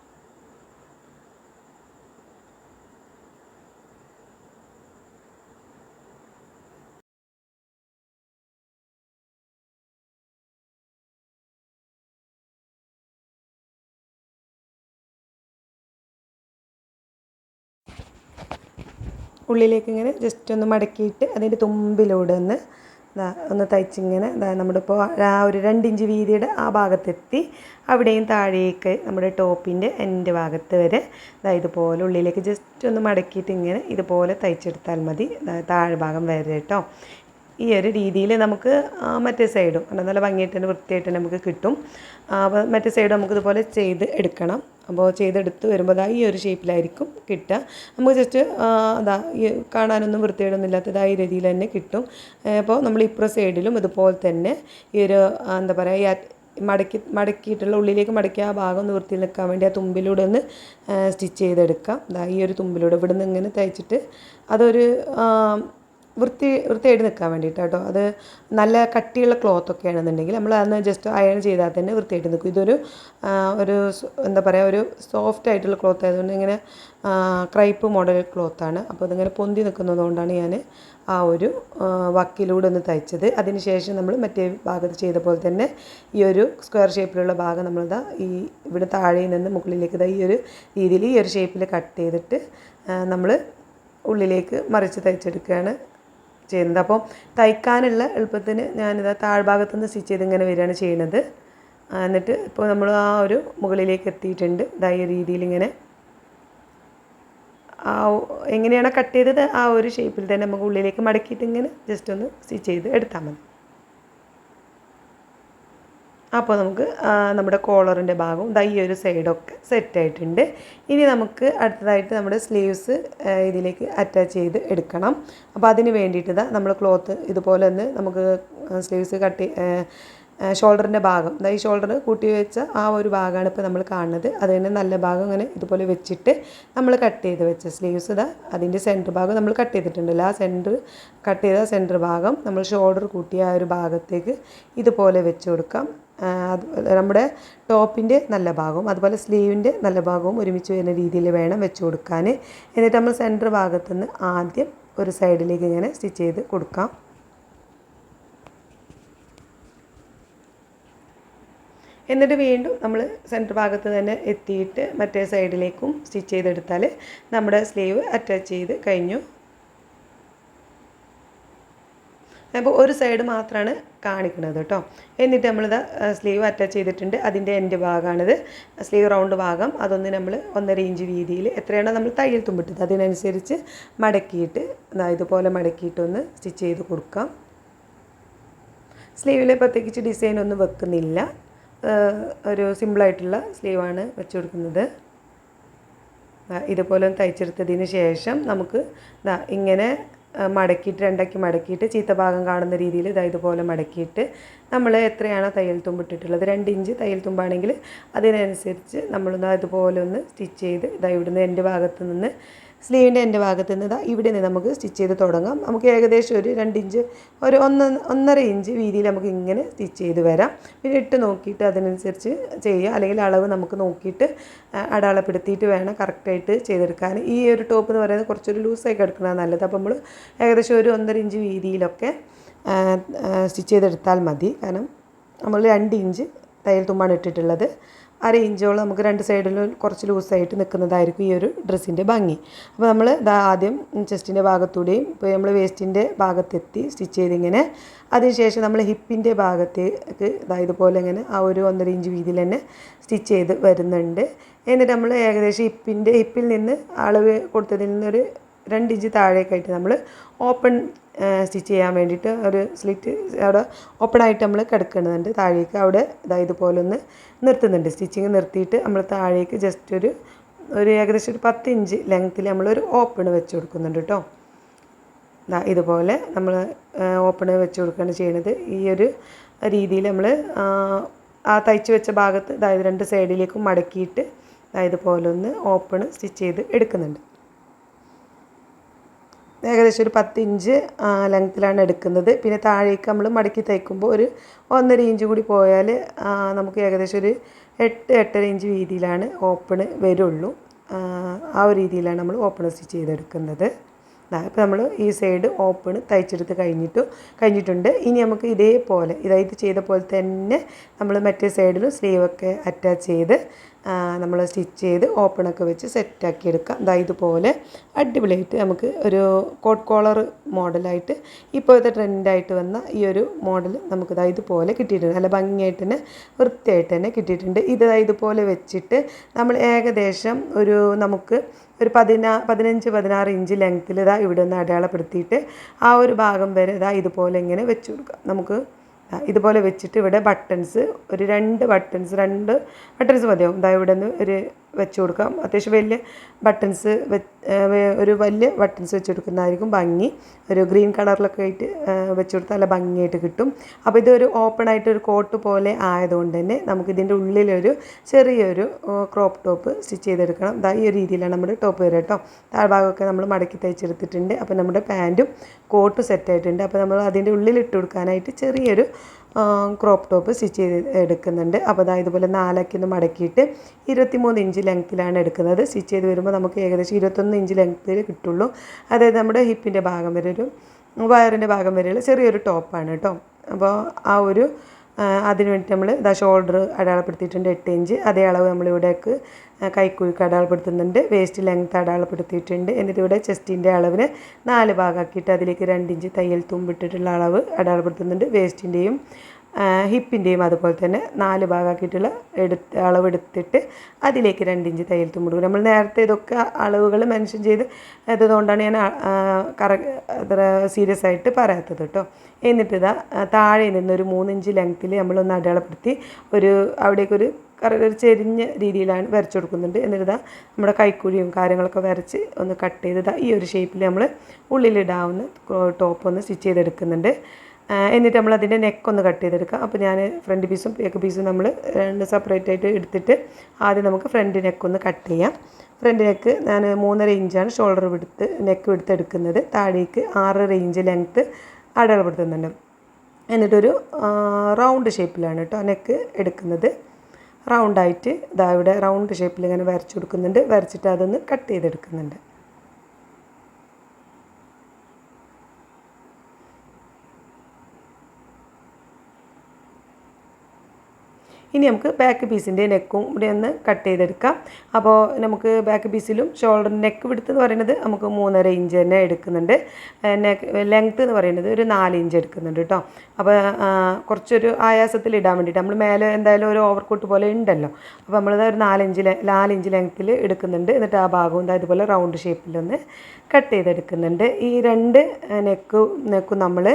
ഉള്ളിലേക്ക് ഇങ്ങനെ ജസ്റ്റ് ഒന്ന് മടക്കിയിട്ട് അതിൻ്റെ തുമ്പിലൂടെ ഒന്ന് തയ്ച്ചിങ്ങനെ നമ്മുടെ ഇപ്പോൾ ആ ഒരു 2 ഇഞ്ച് വീതിയുടെ ആ ഭാഗത്തെത്തി അവിടെയും താഴേക്ക് നമ്മുടെ ടോപ്പിൻ്റെ എൻ്റെ ഭാഗത്ത് വരെ ഇതുപോലെ ഉള്ളിലേക്ക് ജസ്റ്റ് ഒന്ന് മടക്കിയിട്ട് ഇങ്ങനെ ഇതുപോലെ തയ്ച്ചെടുത്താൽ മതി. താഴെ ഭാഗം വരെ കേട്ടോ. ഈ ഒരു രീതിയിൽ നമുക്ക് മറ്റേ സൈഡും നല്ല ഭംഗിയായിട്ട് തന്നെ വൃത്തിയായിട്ട് നമുക്ക് കിട്ടും. അപ്പോൾ മറ്റേ സൈഡ് നമുക്കിതുപോലെ ചെയ്ത് എടുക്കണം. അപ്പോൾ ചെയ്തെടുത്ത് വരുമ്പോൾ ഈ ഒരു ഷേപ്പിലായിരിക്കും കിട്ടുക. നമുക്ക് ജസ്റ്റ് കാണാനൊന്നും വൃത്തിയായിട്ടൊന്നും ഇല്ലാത്തതായ രീതിയിൽ തന്നെ കിട്ടും. അപ്പോൾ നമ്മൾ ഇപ്പുറ സൈഡിലും ഇതുപോലെ തന്നെ ഈ ഒരു എന്താ പറയുക മടക്കിയിട്ടുള്ള ഉള്ളിലേക്ക് മടക്കിയ ആ ഭാഗം ഒന്ന് വൃത്തിയിൽ നിൽക്കാൻ വേണ്ടി ആ തുമ്പിലൂടെ ഒന്ന് സ്റ്റിച്ച് ചെയ്തെടുക്കാം. ഈ ഒരു തുമ്പിലൂടെ ഇവിടെ നിന്ന് ഇങ്ങനെ തയ്ച്ചിട്ട് അതൊരു വൃത്തിയായിട്ട് നിൽക്കാൻ വേണ്ടിയിട്ട് കേട്ടോ. അത് നല്ല കട്ടിയുള്ള ക്ലോത്തൊക്കെ ആണെന്നുണ്ടെങ്കിൽ നമ്മൾ അന്ന് ജസ്റ്റ് അയൺ ചെയ്താൽ തന്നെ വൃത്തിയായിട്ട് നിൽക്കും. ഇതൊരു എന്താ പറയുക ഒരു സോഫ്റ്റ് ആയിട്ടുള്ള ക്ലോത്ത് ആയതുകൊണ്ട് ഇങ്ങനെ ക്രൈപ്പ് മോഡൽ ക്ലോത്താണ്. അപ്പോൾ ഇതിങ്ങനെ പൊന്തി നിൽക്കുന്നതുകൊണ്ടാണ് ഞാൻ ആ ഒരു വക്കിലൂടെ ഒന്ന് തയ്ച്ചത്. അതിന് ശേഷം നമ്മൾ മറ്റേ ഭാഗത്ത് ചെയ്ത പോലെ തന്നെ ഈ ഒരു സ്ക്വയർ ഷേപ്പിലുള്ള ഭാഗം നമ്മളിതാ ഇവിടെ താഴെ നിന്ന് മുകളിലേക്ക് ഈ ഒരു രീതിയിൽ ഈ ഒരു ഷേപ്പിൽ കട്ട് ചെയ്തിട്ട് നമ്മൾ ഉള്ളിലേക്ക് മറിച്ച് തയ്ച്ചെടുക്കുകയാണ് ചെയ്യുന്നത്. അപ്പോൾ തയ്ക്കാനുള്ള എളുപ്പത്തിന് ഞാനിതാ താഴ്ഭാഗത്തുനിന്ന് സ്റ്റിച്ച് ചെയ്ത് ഇങ്ങനെ വരികയാണ് ചെയ്യുന്നത്. എന്നിട്ട് ഇപ്പോൾ നമ്മൾ ആ ഒരു മുകളിലേക്ക് എത്തിയിട്ടുണ്ട്. ഈ രീതിയിൽ ഇങ്ങനെ എങ്ങനെയാണ് കട്ട് ചെയ്തത് ആ ഒരു ഷേപ്പിൽ തന്നെ നമുക്ക് ഉള്ളിലേക്ക് മടക്കിയിട്ട് ഇങ്ങനെ ജസ്റ്റ് ഒന്ന് സ്റ്റിച്ച് ചെയ്ത് എടുത്താൽ മതി. അപ്പോൾ നമുക്ക് നമ്മുടെ കോളറിൻ്റെ ഭാഗവും ഈ ഒരു സൈഡൊക്കെ സെറ്റായിട്ടുണ്ട്. ഇനി നമുക്ക് അടുത്തതായിട്ട് നമ്മുടെ സ്ലീവ്സ് ഇതിലേക്ക് അറ്റാച്ച് ചെയ്ത് എടുക്കണം. അപ്പോൾ അതിന് വേണ്ടിയിട്ട് നമ്മൾ ക്ലോത്ത് ഇതുപോലെ ഒന്ന് നമുക്ക് സ്ലീവ്സ് ഷോൾഡറിൻ്റെ ഭാഗം ഈ ഷോൾഡർ കൂട്ടി വെച്ച ആ ഒരു ഭാഗമാണ് ഇപ്പോൾ നമ്മൾ കാണുന്നത്. അത് തന്നെ നല്ല ഭാഗം ഇങ്ങനെ ഇതുപോലെ വെച്ചിട്ട് നമ്മൾ കട്ട് ചെയ്ത് വെച്ച സ്ലീവ്സ് അതിൻ്റെ സെൻറ്റർ ഭാഗം നമ്മൾ കട്ട് ചെയ്തിട്ടുണ്ടല്ലോ, ആ കട്ട് ചെയ്ത സെൻറ്റർ ഭാഗം നമ്മൾ ഷോൾഡർ കൂട്ടിയ ആ ഒരു ഭാഗത്തേക്ക് ഇതുപോലെ വെച്ച് കൊടുക്കാം. നമ്മുടെ ടോപ്പിൻ്റെ നല്ല ഭാഗവും അതുപോലെ സ്ലീവിൻ്റെ നല്ല ഭാഗവും ഒരുമിച്ച് വരുന്ന രീതിയിൽ വേണം വെച്ച് കൊടുക്കാൻ. എന്നിട്ട് നമ്മൾ സെൻറ്റർ ഭാഗത്തുനിന്ന് ആദ്യം ഒരു സൈഡിലേക്ക് ഇങ്ങനെ സ്റ്റിച്ച് ചെയ്ത് കൊടുക്കാം. എന്നിട്ട് വീണ്ടും നമ്മൾ സെൻറ്റർ ഭാഗത്ത് തന്നെ എത്തിയിട്ട് മറ്റേ സൈഡിലേക്കും സ്റ്റിച്ച് ചെയ്തെടുത്താൽ നമ്മുടെ സ്ലീവ് അറ്റാച്ച് ചെയ്ത് കഴിഞ്ഞു. അപ്പോൾ ഒരു സൈഡ് മാത്രമാണ് കാണിക്കുന്നത് കേട്ടോ. എന്നിട്ട് നമ്മളിത് സ്ലീവ് അറ്റാച്ച് ചെയ്തിട്ടുണ്ട്. അതിൻ്റെ എൻഡ് ഭാഗമാണിത്, സ്ലീവ് റൗണ്ട് ഭാഗം. അതൊന്ന് നമ്മൾ 1.5 ഇഞ്ച് വീതിയിൽ എത്രയാണോ നമ്മൾ തയ്യൽ തുമ്പിട്ടത് അതിനനുസരിച്ച് മടക്കിയിട്ട് ഇതുപോലെ മടക്കിയിട്ടൊന്ന് സ്റ്റിച്ച് ചെയ്ത് കൊടുക്കാം. സ്ലീവിൽ പ്രത്യേകിച്ച് ഡിസൈൻ ഒന്നും വെക്കുന്നില്ല, ഒരു സിമ്പിളായിട്ടുള്ള സ്ലീവാണ് വെച്ച് കൊടുക്കുന്നത്. ഇതുപോലെ ഒന്ന് തയ്ച്ചെടുത്തതിന് ശേഷം നമുക്ക് ഇങ്ങനെ മടക്കിയിട്ട് രണ്ടാക്കി മടക്കിയിട്ട് ചീത്ത ഭാഗം കാണുന്ന രീതിയിൽ ഇതുപോലെ മടക്കിയിട്ട് നമ്മൾ എത്രയാണോ തയ്യൽ തുമ്പിട്ടിട്ടുള്ളത് 2 ഇഞ്ച് തയ്യൽ തുമ്പാണെങ്കിൽ അതിനനുസരിച്ച് നമ്മളൊന്ന് അതുപോലെ ഒന്ന് സ്റ്റിച്ച് ചെയ്ത് ഇവിടുന്ന് എൻ്റെ ഭാഗത്ത് നിന്ന് സ്ലീവിൻ്റെ എൻ്റെ ഭാഗത്ത് നിന്ന് ഇവിടെ നിന്ന് നമുക്ക് സ്റ്റിച്ച് ചെയ്ത് തുടങ്ങാം. നമുക്ക് ഏകദേശം ഒരു 2 ഇഞ്ച് ഒരു 1.5 ഇഞ്ച് വീതിയിൽ നമുക്ക് ഇങ്ങനെ സ്റ്റിച്ച് ചെയ്ത് വരാം. പിന്നെ ഇട്ട് നോക്കിയിട്ട് അതിനനുസരിച്ച് ചെയ്യുക, അല്ലെങ്കിൽ അളവ് നമുക്ക് നോക്കിയിട്ട് അടയാളപ്പെടുത്തിയിട്ട് വേണം കറക്റ്റായിട്ട് ചെയ്തെടുക്കാൻ. ഈ ഒരു ടോപ്പ് എന്ന് പറയുന്നത് കുറച്ചൊരു ലൂസായി കിടക്കുന്നതാണ് നല്ലത്. അപ്പോൾ നമ്മൾ ഏകദേശം ഒരു 1.5 ഇഞ്ച് വീതിയിലൊക്കെ സ്റ്റിച്ച് ചെയ്തെടുത്താൽ മതി. കാരണം നമ്മൾ 2 ഇഞ്ച് തയ്യൽ തുമ്പാണ് ഇട്ടിട്ടുള്ളത്. 1/2 ഇഞ്ചോളം നമുക്ക് 2 സൈഡിലും കുറച്ച് ലൂസായിട്ട് നിൽക്കുന്നതായിരിക്കും ഈ ഒരു ഡ്രസ്സിൻ്റെ ഭംഗി. അപ്പോൾ നമ്മൾ ആദ്യം ചെസ്റ്റിൻ്റെ ഭാഗത്തൂടെയും ഇപ്പോൾ നമ്മൾ വേസ്റ്റിൻ്റെ ഭാഗത്തെത്തി സ്റ്റിച്ച് ചെയ്തിങ്ങനെ, അതിനുശേഷം നമ്മൾ ഹിപ്പിൻ്റെ ഭാഗത്തേക്ക് ഇതുപോലെ ഇങ്ങനെ ആ ഒരു 1.5 ഇഞ്ച് വീതിയിൽ തന്നെ സ്റ്റിച്ച് ചെയ്ത് വരുന്നുണ്ട്. എന്നിട്ട് നമ്മൾ ഏകദേശം ഹിപ്പിൽ നിന്ന് അളവ് കൊടുത്തതിൽ നിന്നൊരു 2 ഇഞ്ച് താഴേക്കായിട്ട് നമ്മൾ ഓപ്പൺ സ്റ്റിച്ച് ചെയ്യാൻ വേണ്ടിയിട്ട് ഒരു സ്ലിറ്റ് അവിടെ ഓപ്പണായിട്ട് നമ്മൾ കിടക്കുന്നുണ്ട്. താഴേക്ക് അവിടെ ഇതുപോലെ ഒന്ന് നിർത്തുന്നുണ്ട്. സ്റ്റിച്ചിങ് നിർത്തിയിട്ട് നമ്മൾ താഴേക്ക് ജസ്റ്റ് ഒരു ഏകദേശം ഒരു 10 ഇഞ്ച് ലെങ്ത്തിൽ നമ്മളൊരു ഓപ്പൺ വെച്ച് കൊടുക്കുന്നുണ്ട് കേട്ടോ. ഇതുപോലെ നമ്മൾ ഓപ്പൺ വെച്ച് കൊടുക്കുകയാണ് ചെയ്യുന്നത്. ഈ ഒരു രീതിയിൽ നമ്മൾ ആ തയ്ച്ച് വെച്ച ഭാഗത്ത് 2 സൈഡിലേക്കും മടക്കിയിട്ട് ഇതുപോലെ ഒന്ന് ഓപ്പൺ സ്റ്റിച്ച് ചെയ്ത് എടുക്കുന്നുണ്ട്. ഏകദേശം ഒരു 10 ഇഞ്ച് ലെങ്ത്തിലാണ് എടുക്കുന്നത്. പിന്നെ താഴേക്ക് നമ്മൾ മടക്കി തയ്ക്കുമ്പോൾ ഒരു 1.5 ഇഞ്ച് കൂടി പോയാൽ നമുക്ക് ഏകദേശം ഒരു 8-8.5 ഇഞ്ച് വീതിയിലാണ് ഓപ്പണ് വരുള്ളൂ. ആ ഒരു രീതിയിലാണ് നമ്മൾ ഓപ്പൺ സ്റ്റിച്ച് ചെയ്തെടുക്കുന്നത്. ഇപ്പോൾ നമ്മൾ ഈ സൈഡ് ഓപ്പൺ തയ്ച്ചെടുത്ത് കഴിഞ്ഞിട്ടുണ്ട്. ഇനി നമുക്ക് ഇതേപോലെ ഇത് ചെയ്ത പോലെ തന്നെ നമ്മൾ മറ്റേ സൈഡിലും സ്ലീവൊക്കെ അറ്റാച്ച് ചെയ്ത് നമ്മൾ സ്റ്റിച്ച് ചെയ്ത് ഓപ്പണൊക്കെ വെച്ച് സെറ്റാക്കി എടുക്കാം. ഇതുപോലെ അടിപൊളിയായിട്ട് നമുക്ക് ഒരു കോട്ട് കോളർ മോഡലായിട്ട് ഇപ്പോഴത്തെ ട്രെൻഡായിട്ട് വന്ന ഈ ഒരു മോഡൽ നമുക്ക് ഇതുപോലെ കിട്ടിയിട്ടുണ്ട്. നല്ല ഭംഗിയായിട്ട് തന്നെ വൃത്തിയായിട്ട് തന്നെ കിട്ടിയിട്ടുണ്ട്. ഇതുപോലെ വെച്ചിട്ട് നമ്മൾ ഏകദേശം നമുക്ക് ഒരു 15-16 ഇഞ്ച് ലെങ്ത്തിൽ ഇവിടെ ഒന്ന് അടയാളപ്പെടുത്തിയിട്ട് ആ ഒരു ഭാഗം വരെ ഇതുപോലെ ഇങ്ങനെ വെച്ച് കൊടുക്കാം. നമുക്ക് ഇതുപോലെ വെച്ചിട്ട് ഇവിടെ ബട്ടൺസ് ഒരു 2 ബട്ടൺസ് മതിയാവും. ഇവിടെ നിന്ന് ഒരു വെച്ച് കൊടുക്കാം. അത്യാവശ്യം വലിയ ബട്ടൺസ് ഒരു വലിയ ബട്ടൺസ് വെച്ച് കൊടുക്കുന്നതായിരിക്കും ഭംഗി. ഒരു ഗ്രീൻ കളറിലൊക്കെ ആയിട്ട് വെച്ച് കൊടുത്താൽ നല്ല ഭംഗിയായിട്ട് കിട്ടും. അപ്പോൾ ഇതൊരു ഓപ്പൺ ആയിട്ട് ഒരു കോട്ട് പോലെ ആയതുകൊണ്ട് തന്നെ നമുക്കിതിൻ്റെ ഉള്ളിലൊരു ചെറിയൊരു ക്രോപ്പ് ടോപ്പ് സ്റ്റിച്ച് ചെയ്തെടുക്കണം. ഈ ഒരു രീതിയിലാണ് നമ്മുടെ ടോപ്പ് വരിക കേട്ടോ. താഴ്ഭാഗമൊക്കെ നമ്മൾ മടക്കി തയ്ച്ചെടുത്തിട്ടുണ്ട്. അപ്പോൾ നമ്മുടെ പാൻറ്റും കോട്ടും സെറ്റായിട്ടുണ്ട്. അപ്പോൾ നമ്മൾ അതിൻ്റെ ഉള്ളിൽ ഇട്ട് കൊടുക്കാനായിട്ട് ചെറിയൊരു ക്രോപ്പ് ടോപ്പ് സ്റ്റിച്ച് ചെയ്ത് എടുക്കുന്നുണ്ട്. അപ്പോൾ ഇതുപോലെ 4 ആക്കി ഒന്ന് മടക്കിയിട്ട് 23 ഇഞ്ച് ലെങ്ത്തിലാണ് എടുക്കുന്നത്. സ്റ്റിച്ച് ചെയ്ത് വരുമ്പോൾ നമുക്ക് ഏകദേശം 21 ഇഞ്ച് ലെങ്ത്തിൽ കിട്ടുള്ളൂ. അതായത് നമ്മുടെ ഹിപ്പിൻ്റെ ഭാഗം വരെ ഒരു വയറിൻ്റെ ഭാഗം വരെയുള്ള ചെറിയൊരു ടോപ്പാണ് കേട്ടോ. അപ്പോൾ ആ ഒരു അതിന് വേണ്ടി നമ്മൾ ഷോൾഡർ അടയാളപ്പെടുത്തിയിട്ടുണ്ട് 8 ഇഞ്ച്. അതേ അളവ് നമ്മളിവിടേക്ക് കൈക്കുഴിക്ക് അടയാളപ്പെടുത്തുന്നുണ്ട്. Waste length അടയാളപ്പെടുത്തിയിട്ടുണ്ട്. എന്നിട്ട് ഇവിടെ ചെസ്റ്റിൻ്റെ അളവിന് 4 ഭാഗമാക്കിയിട്ട് അതിലേക്ക് 2 ഇഞ്ച് തയ്യൽ തുമ്പിട്ടിട്ടുള്ള അളവ് അടയാളപ്പെടുത്തുന്നുണ്ട്. വേസ്റ്റിൻ്റെയും ഹിപ്പിൻ്റെയും അതുപോലെ തന്നെ 4 ഭാഗമാക്കിയിട്ടുള്ള അളവെടുത്തിട്ട് അതിലേക്ക് 2 ഇഞ്ച് തയ്യൽ തുമ്പ് കൊടുക്കും. നമ്മൾ നേരത്തെ ഇതൊക്കെ അളവുകൾ മെൻഷൻ ചെയ്ത് അതുകൊണ്ടാണ് ഞാൻ അത്ര സീരിയസ് ആയിട്ട് പറയാത്തത് കേട്ടോ. എന്നിട്ട് ഇതാ താഴെ നിന്നൊരു 3 ഇഞ്ച് ലെങ്ത്തിൽ നമ്മളൊന്ന് അടയാളപ്പെടുത്തി അവിടേക്കൊരു ഒരു ചെരിഞ്ഞ രീതിയിലാണ് വരച്ചു കൊടുക്കുന്നുണ്ട്. എന്നിട്ട് ഇതാ നമ്മുടെ കൈക്കുഴിയും കാര്യങ്ങളൊക്കെ വരച്ച് ഒന്ന് കട്ട് ചെയ്ത് ഈ ഒരു ഷേപ്പിൽ നമ്മൾ ഉള്ളിലിടാവുന്ന ടോപ്പ് ഒന്ന് സ്റ്റിച്ച് ചെയ്തെടുക്കുന്നുണ്ട്. എന്നിട്ട് നമ്മൾ അതിൻ്റെ നെക്കൊന്ന് കട്ട് ചെയ്തെടുക്കാം. അപ്പോൾ ഞാൻ ഫ്രണ്ട് പീസും ബാക്ക് പീസും നമ്മൾ സെപ്പറേറ്റ് ആയിട്ട് എടുത്തിട്ട് ആദ്യം നമുക്ക് ഫ്രണ്ട് നെക്കൊന്ന് കട്ട് ചെയ്യാം. ഫ്രണ്ട് നെക്ക് ഞാൻ 3.5 ഇഞ്ചാണ് ഷോൾഡർ നെക്ക് വിടുത്ത് എടുക്കുന്നത്. താഴേക്ക് 6.5 ഇഞ്ച് ലെങ്ത്ത് അടയാളപ്പെടുത്തുന്നുണ്ട്. എന്നിട്ടൊരു റൗണ്ട് ഷേപ്പിലാണ് കേട്ടോ നെക്ക് എടുക്കുന്നത്. റൗണ്ടായിട്ട് ഇവിടെ റൗണ്ട് ഷേപ്പിൽ ഇങ്ങനെ വരച്ചു കൊടുക്കുന്നുണ്ട്. വരച്ചിട്ട് അതൊന്ന് കട്ട് ചെയ്തെടുക്കുന്നുണ്ട്. ഇനി നമുക്ക് ബാക്ക് പീസിൻ്റെ നെക്കും ഇവിടെ ഒന്ന് കട്ട് ചെയ്തെടുക്കാം. അപ്പോൾ നമുക്ക് ബാക്ക് പീസിലും ഷോൾഡർ നെക്ക് വിടുത്ത് എന്ന് പറയുന്നത് നമുക്ക് 3.5 ഇഞ്ച് തന്നെ എടുക്കുന്നുണ്ട്. ലെങ്ത്ത് എന്ന് പറയുന്നത് ഒരു 4 ഇഞ്ച് എടുക്കുന്നുണ്ട് കേട്ടോ. അപ്പോൾ കുറച്ചൊരു ആയാസത്തിൽ ഇടാൻ വേണ്ടിയിട്ട് നമ്മൾ മേലെ എന്തായാലും ഒരു ഓവർകോട്ട് പോലെ ഉണ്ടല്ലോ. അപ്പോൾ നമ്മളിത് ഒരു 4 ഇഞ്ച് ലെങ്ത്തിൽ എടുക്കുന്നുണ്ട്. എന്നിട്ട് ആ ഭാഗവും ഇതുപോലെ റൗണ്ട് ഷേപ്പിലൊന്ന് കട്ട് ചെയ്തെടുക്കുന്നുണ്ട്. ഈ 2 നെക്കും നമ്മൾ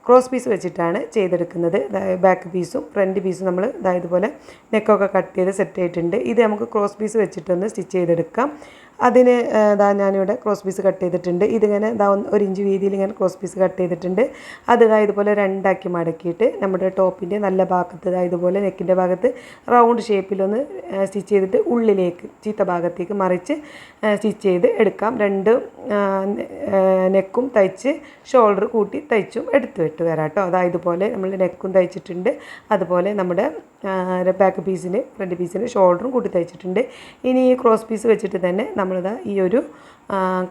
ക്രോസ് പീസ് വെച്ചിട്ടാണ് ചെയ്തെടുക്കുന്നത്. ബാക്ക് പീസും ഫ്രണ്ട് പീസും നമ്മൾ ഇതുപോലെ നെക്കൊക്കെ കട്ട് ചെയ്ത് സെറ്റ് ആയിട്ടുണ്ട്. ഇത് നമുക്ക് ക്രോസ് പീസ് വെച്ചിട്ടൊന്ന് സ്റ്റിച്ച് ചെയ്തെടുക്കാം. അതിന് ഞാനിവിടെ ക്രോസ് പീസ് കട്ട് ചെയ്തിട്ടുണ്ട്. ഇതിങ്ങനെ 1 ഇഞ്ച് വീതിയിൽ ഇങ്ങനെ ക്രോസ് പീസ് കട്ട് ചെയ്തിട്ടുണ്ട്. അത് ഇതുപോലെ 2 ആക്കി മടക്കിയിട്ട് നമ്മുടെ ടോപ്പിൻ്റെ നല്ല ഭാഗത്ത് ഇതുപോലെ നെക്കിൻ്റെ ഭാഗത്ത് റൗണ്ട് ഷേപ്പിലൊന്ന് സ്റ്റിച്ച് ചെയ്തിട്ട് ഉള്ളിലേക്ക് ചീത്ത ഭാഗത്തേക്ക് മറിച്ച് സ്റ്റിച്ച് ചെയ്ത് എടുക്കാം. 2 നെക്കും തയ്ച്ച് ഷോൾഡർ കൂട്ടി തയ്ച്ചും എടുത്ത് വരാം കേട്ടോ. ഇതുപോലെ നമ്മൾ നെക്കും തയ്ച്ചിട്ടുണ്ട്. അതുപോലെ നമ്മുടെ ബാക്ക് പീസിന് ഫ്രണ്ട് പീസിന് ഷോൾഡറും കൂട്ടി തയ്ച്ചിട്ടുണ്ട്. ഇനി ഈ ക്രോസ് പീസ് വെച്ചിട്ട് തന്നെ നമ്മളിതാ ഈ ഒരു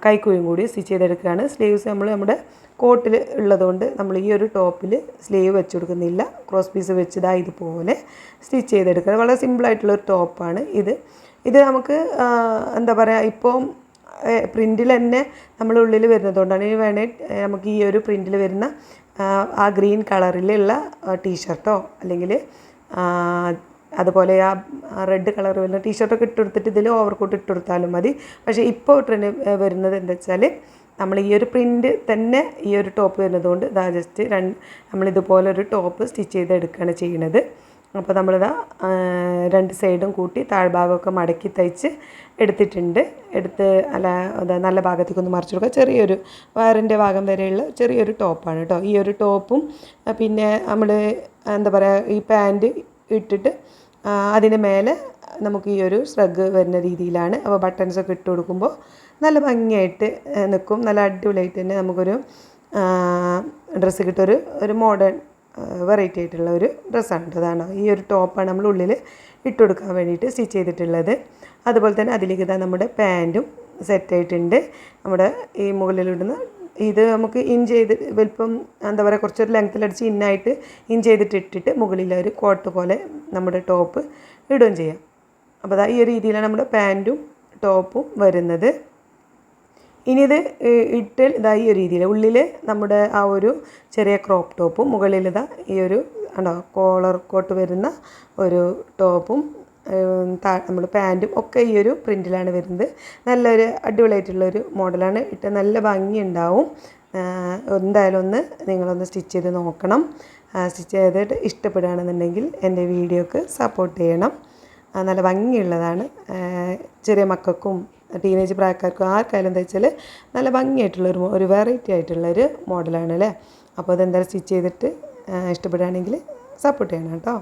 കൈക്കുഴിയും കൂടി സ്റ്റിച്ച് ചെയ്തെടുക്കുകയാണ്. സ്ലീവ്സ് നമ്മുടെ കോട്ടിൽ ഉള്ളതുകൊണ്ട് നമ്മൾ ഈ ഒരു ടോപ്പിൽ സ്ലീവ് വെച്ച് കൊടുക്കുന്നില്ല. ക്രോസ് പീസ് വെച്ച് ഇതുപോലെ സ്റ്റിച്ച് ചെയ്തെടുക്കുക. വളരെ സിമ്പിളായിട്ടുള്ളൊരു ടോപ്പാണ് ഇത് നമുക്ക് എന്താ പറയുക, ഇപ്പോൾ പ്രിൻറ്റിൽ തന്നെ നമ്മൾ ഉള്ളിൽ വരുന്നതുകൊണ്ടാണ്. ഇനി വേണമെങ്കിൽ നമുക്ക് ഈ ഒരു പ്രിൻറ്റിൽ വരുന്ന ആ ഗ്രീൻ കളറിലുള്ള ടീഷർട്ടോ അല്ലെങ്കിൽ അതുപോലെ ആ റെഡ് കളർ വരുന്ന ടീഷർട്ടൊക്കെ ഇട്ടുകൊടുത്തിട്ട് ഇതിൽ ഓവർകോട്ട് ഇട്ട് കൊടുത്താലും മതി. പക്ഷേ ഇപ്പോൾ ട്രെൻഡ് വരുന്നത് എന്താ വെച്ചാൽ നമ്മൾ ഈ ഒരു പ്രിൻറ്റ് തന്നെ ഈ ഒരു ടോപ്പ് വരുന്നതുകൊണ്ട് ജസ്റ്റ് നമ്മളിതുപോലെ ഒരു ടോപ്പ് സ്റ്റിച്ച് ചെയ്തെടുക്കുകയാണ് ചെയ്യുന്നത്. അപ്പോൾ നമ്മളിതാ 2 സൈഡും കൂട്ടി താഴ്ഭാഗമൊക്കെ മടക്കി തയ്ച്ച് എടുത്തിട്ടുണ്ട്. നല്ല ഭാഗത്തേക്കൊന്ന് മറിച്ച് കൊടുക്കുക. ചെറിയൊരു വയറിൻ്റെ ഭാഗം വരെയുള്ള ചെറിയൊരു ടോപ്പാണ് കേട്ടോ. ഈ ഒരു ടോപ്പും പിന്നെ നമ്മൾ എന്താ പറയുക, ഈ പാൻറ്റ് ഇട്ടിട്ട് അതിന് മേലെ നമുക്ക് ഈ ഒരു സ്ട്രഗ് വരുന്ന രീതിയിലാണ്. അപ്പോൾ ബട്ടൺസൊക്കെ ഇട്ട് കൊടുക്കുമ്പോൾ നല്ല ഭംഗിയായിട്ട് നിൽക്കും. നല്ല അടിപൊളിയായിട്ട് തന്നെ നമുക്കൊരു ഡ്രസ്സ് കിട്ടും. ഒരു മോഡേൺ വെറൈറ്റി ആയിട്ടുള്ള ഒരു ഡ്രസ്സാണ്. അതാണ് ഈ ഒരു ടോപ്പാണ് നമ്മൾ ഉള്ളിൽ ഇട്ട് കൊടുക്കാൻ വേണ്ടിയിട്ട് സ്റ്റിച്ച് ചെയ്തിട്ടുള്ളത്. അതുപോലെ തന്നെ അതിലേക്ക് നമ്മുടെ പാൻറ്റും സെറ്റായിട്ടുണ്ട്. നമ്മുടെ ഈ മുകളിലിടുന്ന ഇത് നമുക്ക് ഇൻ ചെയ്ത് വലിപ്പം എന്താ പറയുക, കുറച്ചൊരു ലെങ്ത്തിലടിച്ച് ഇന്നായിട്ട് ഇൻ ചെയ്തിട്ട് ഇട്ടിട്ട് മുകളിൽ ഒരു കോട്ട് പോലെ നമ്മുടെ ടോപ്പ് ഇടുകയും ചെയ്യാം. അപ്പോൾ ഈ ഒരു രീതിയിലാണ് നമ്മുടെ പാൻറ്റും ടോപ്പും വരുന്നത്. ഇനി ഇത് ഇട്ട് ഈ ഒരു രീതിയിൽ ഉള്ളിൽ നമ്മുടെ ആ ഒരു ചെറിയ ക്രോപ്പ് ടോപ്പും മുകളിൽ ഈ ഒരു കോളർ കോട്ട് വരുന്ന ഒരു ടോപ്പും നമ്മൾ പാൻറ്റും ഒക്കെ ഈ ഒരു പ്രിൻറ്റിലാണ് വരുന്നത്. നല്ലൊരു അടിപൊളിയായിട്ടുള്ളൊരു മോഡലാണ്. ഇട്ട് നല്ല ഭംഗിയുണ്ടാവും. എന്തായാലും നിങ്ങളൊന്ന് സ്റ്റിച്ച് ചെയ്ത് നോക്കണം. സ്റ്റിച്ച് ചെയ്തിട്ട് ഇഷ്ടപ്പെടുകയാണെന്നുണ്ടെങ്കിൽ എൻ്റെ വീഡിയോക്ക് സപ്പോർട്ട് ചെയ്യണം. നല്ല ഭംഗിയുള്ളതാണ്. ചെറിയ മക്കൾക്കും ടീനേജ് പ്രായക്കാർക്കും ആർക്കായാലും തയ്ച്ചാൽ നല്ല ഭംഗിയായിട്ടുള്ളൊരു വെറൈറ്റി ആയിട്ടുള്ളൊരു മോഡലാണ് അല്ലേ. അപ്പോൾ അതെന്തായാലും സ്റ്റിച്ച് ചെയ്തിട്ട് ഇഷ്ടപ്പെടുകയാണെങ്കിൽ സപ്പോർട്ട് ചെയ്യണം കേട്ടോ.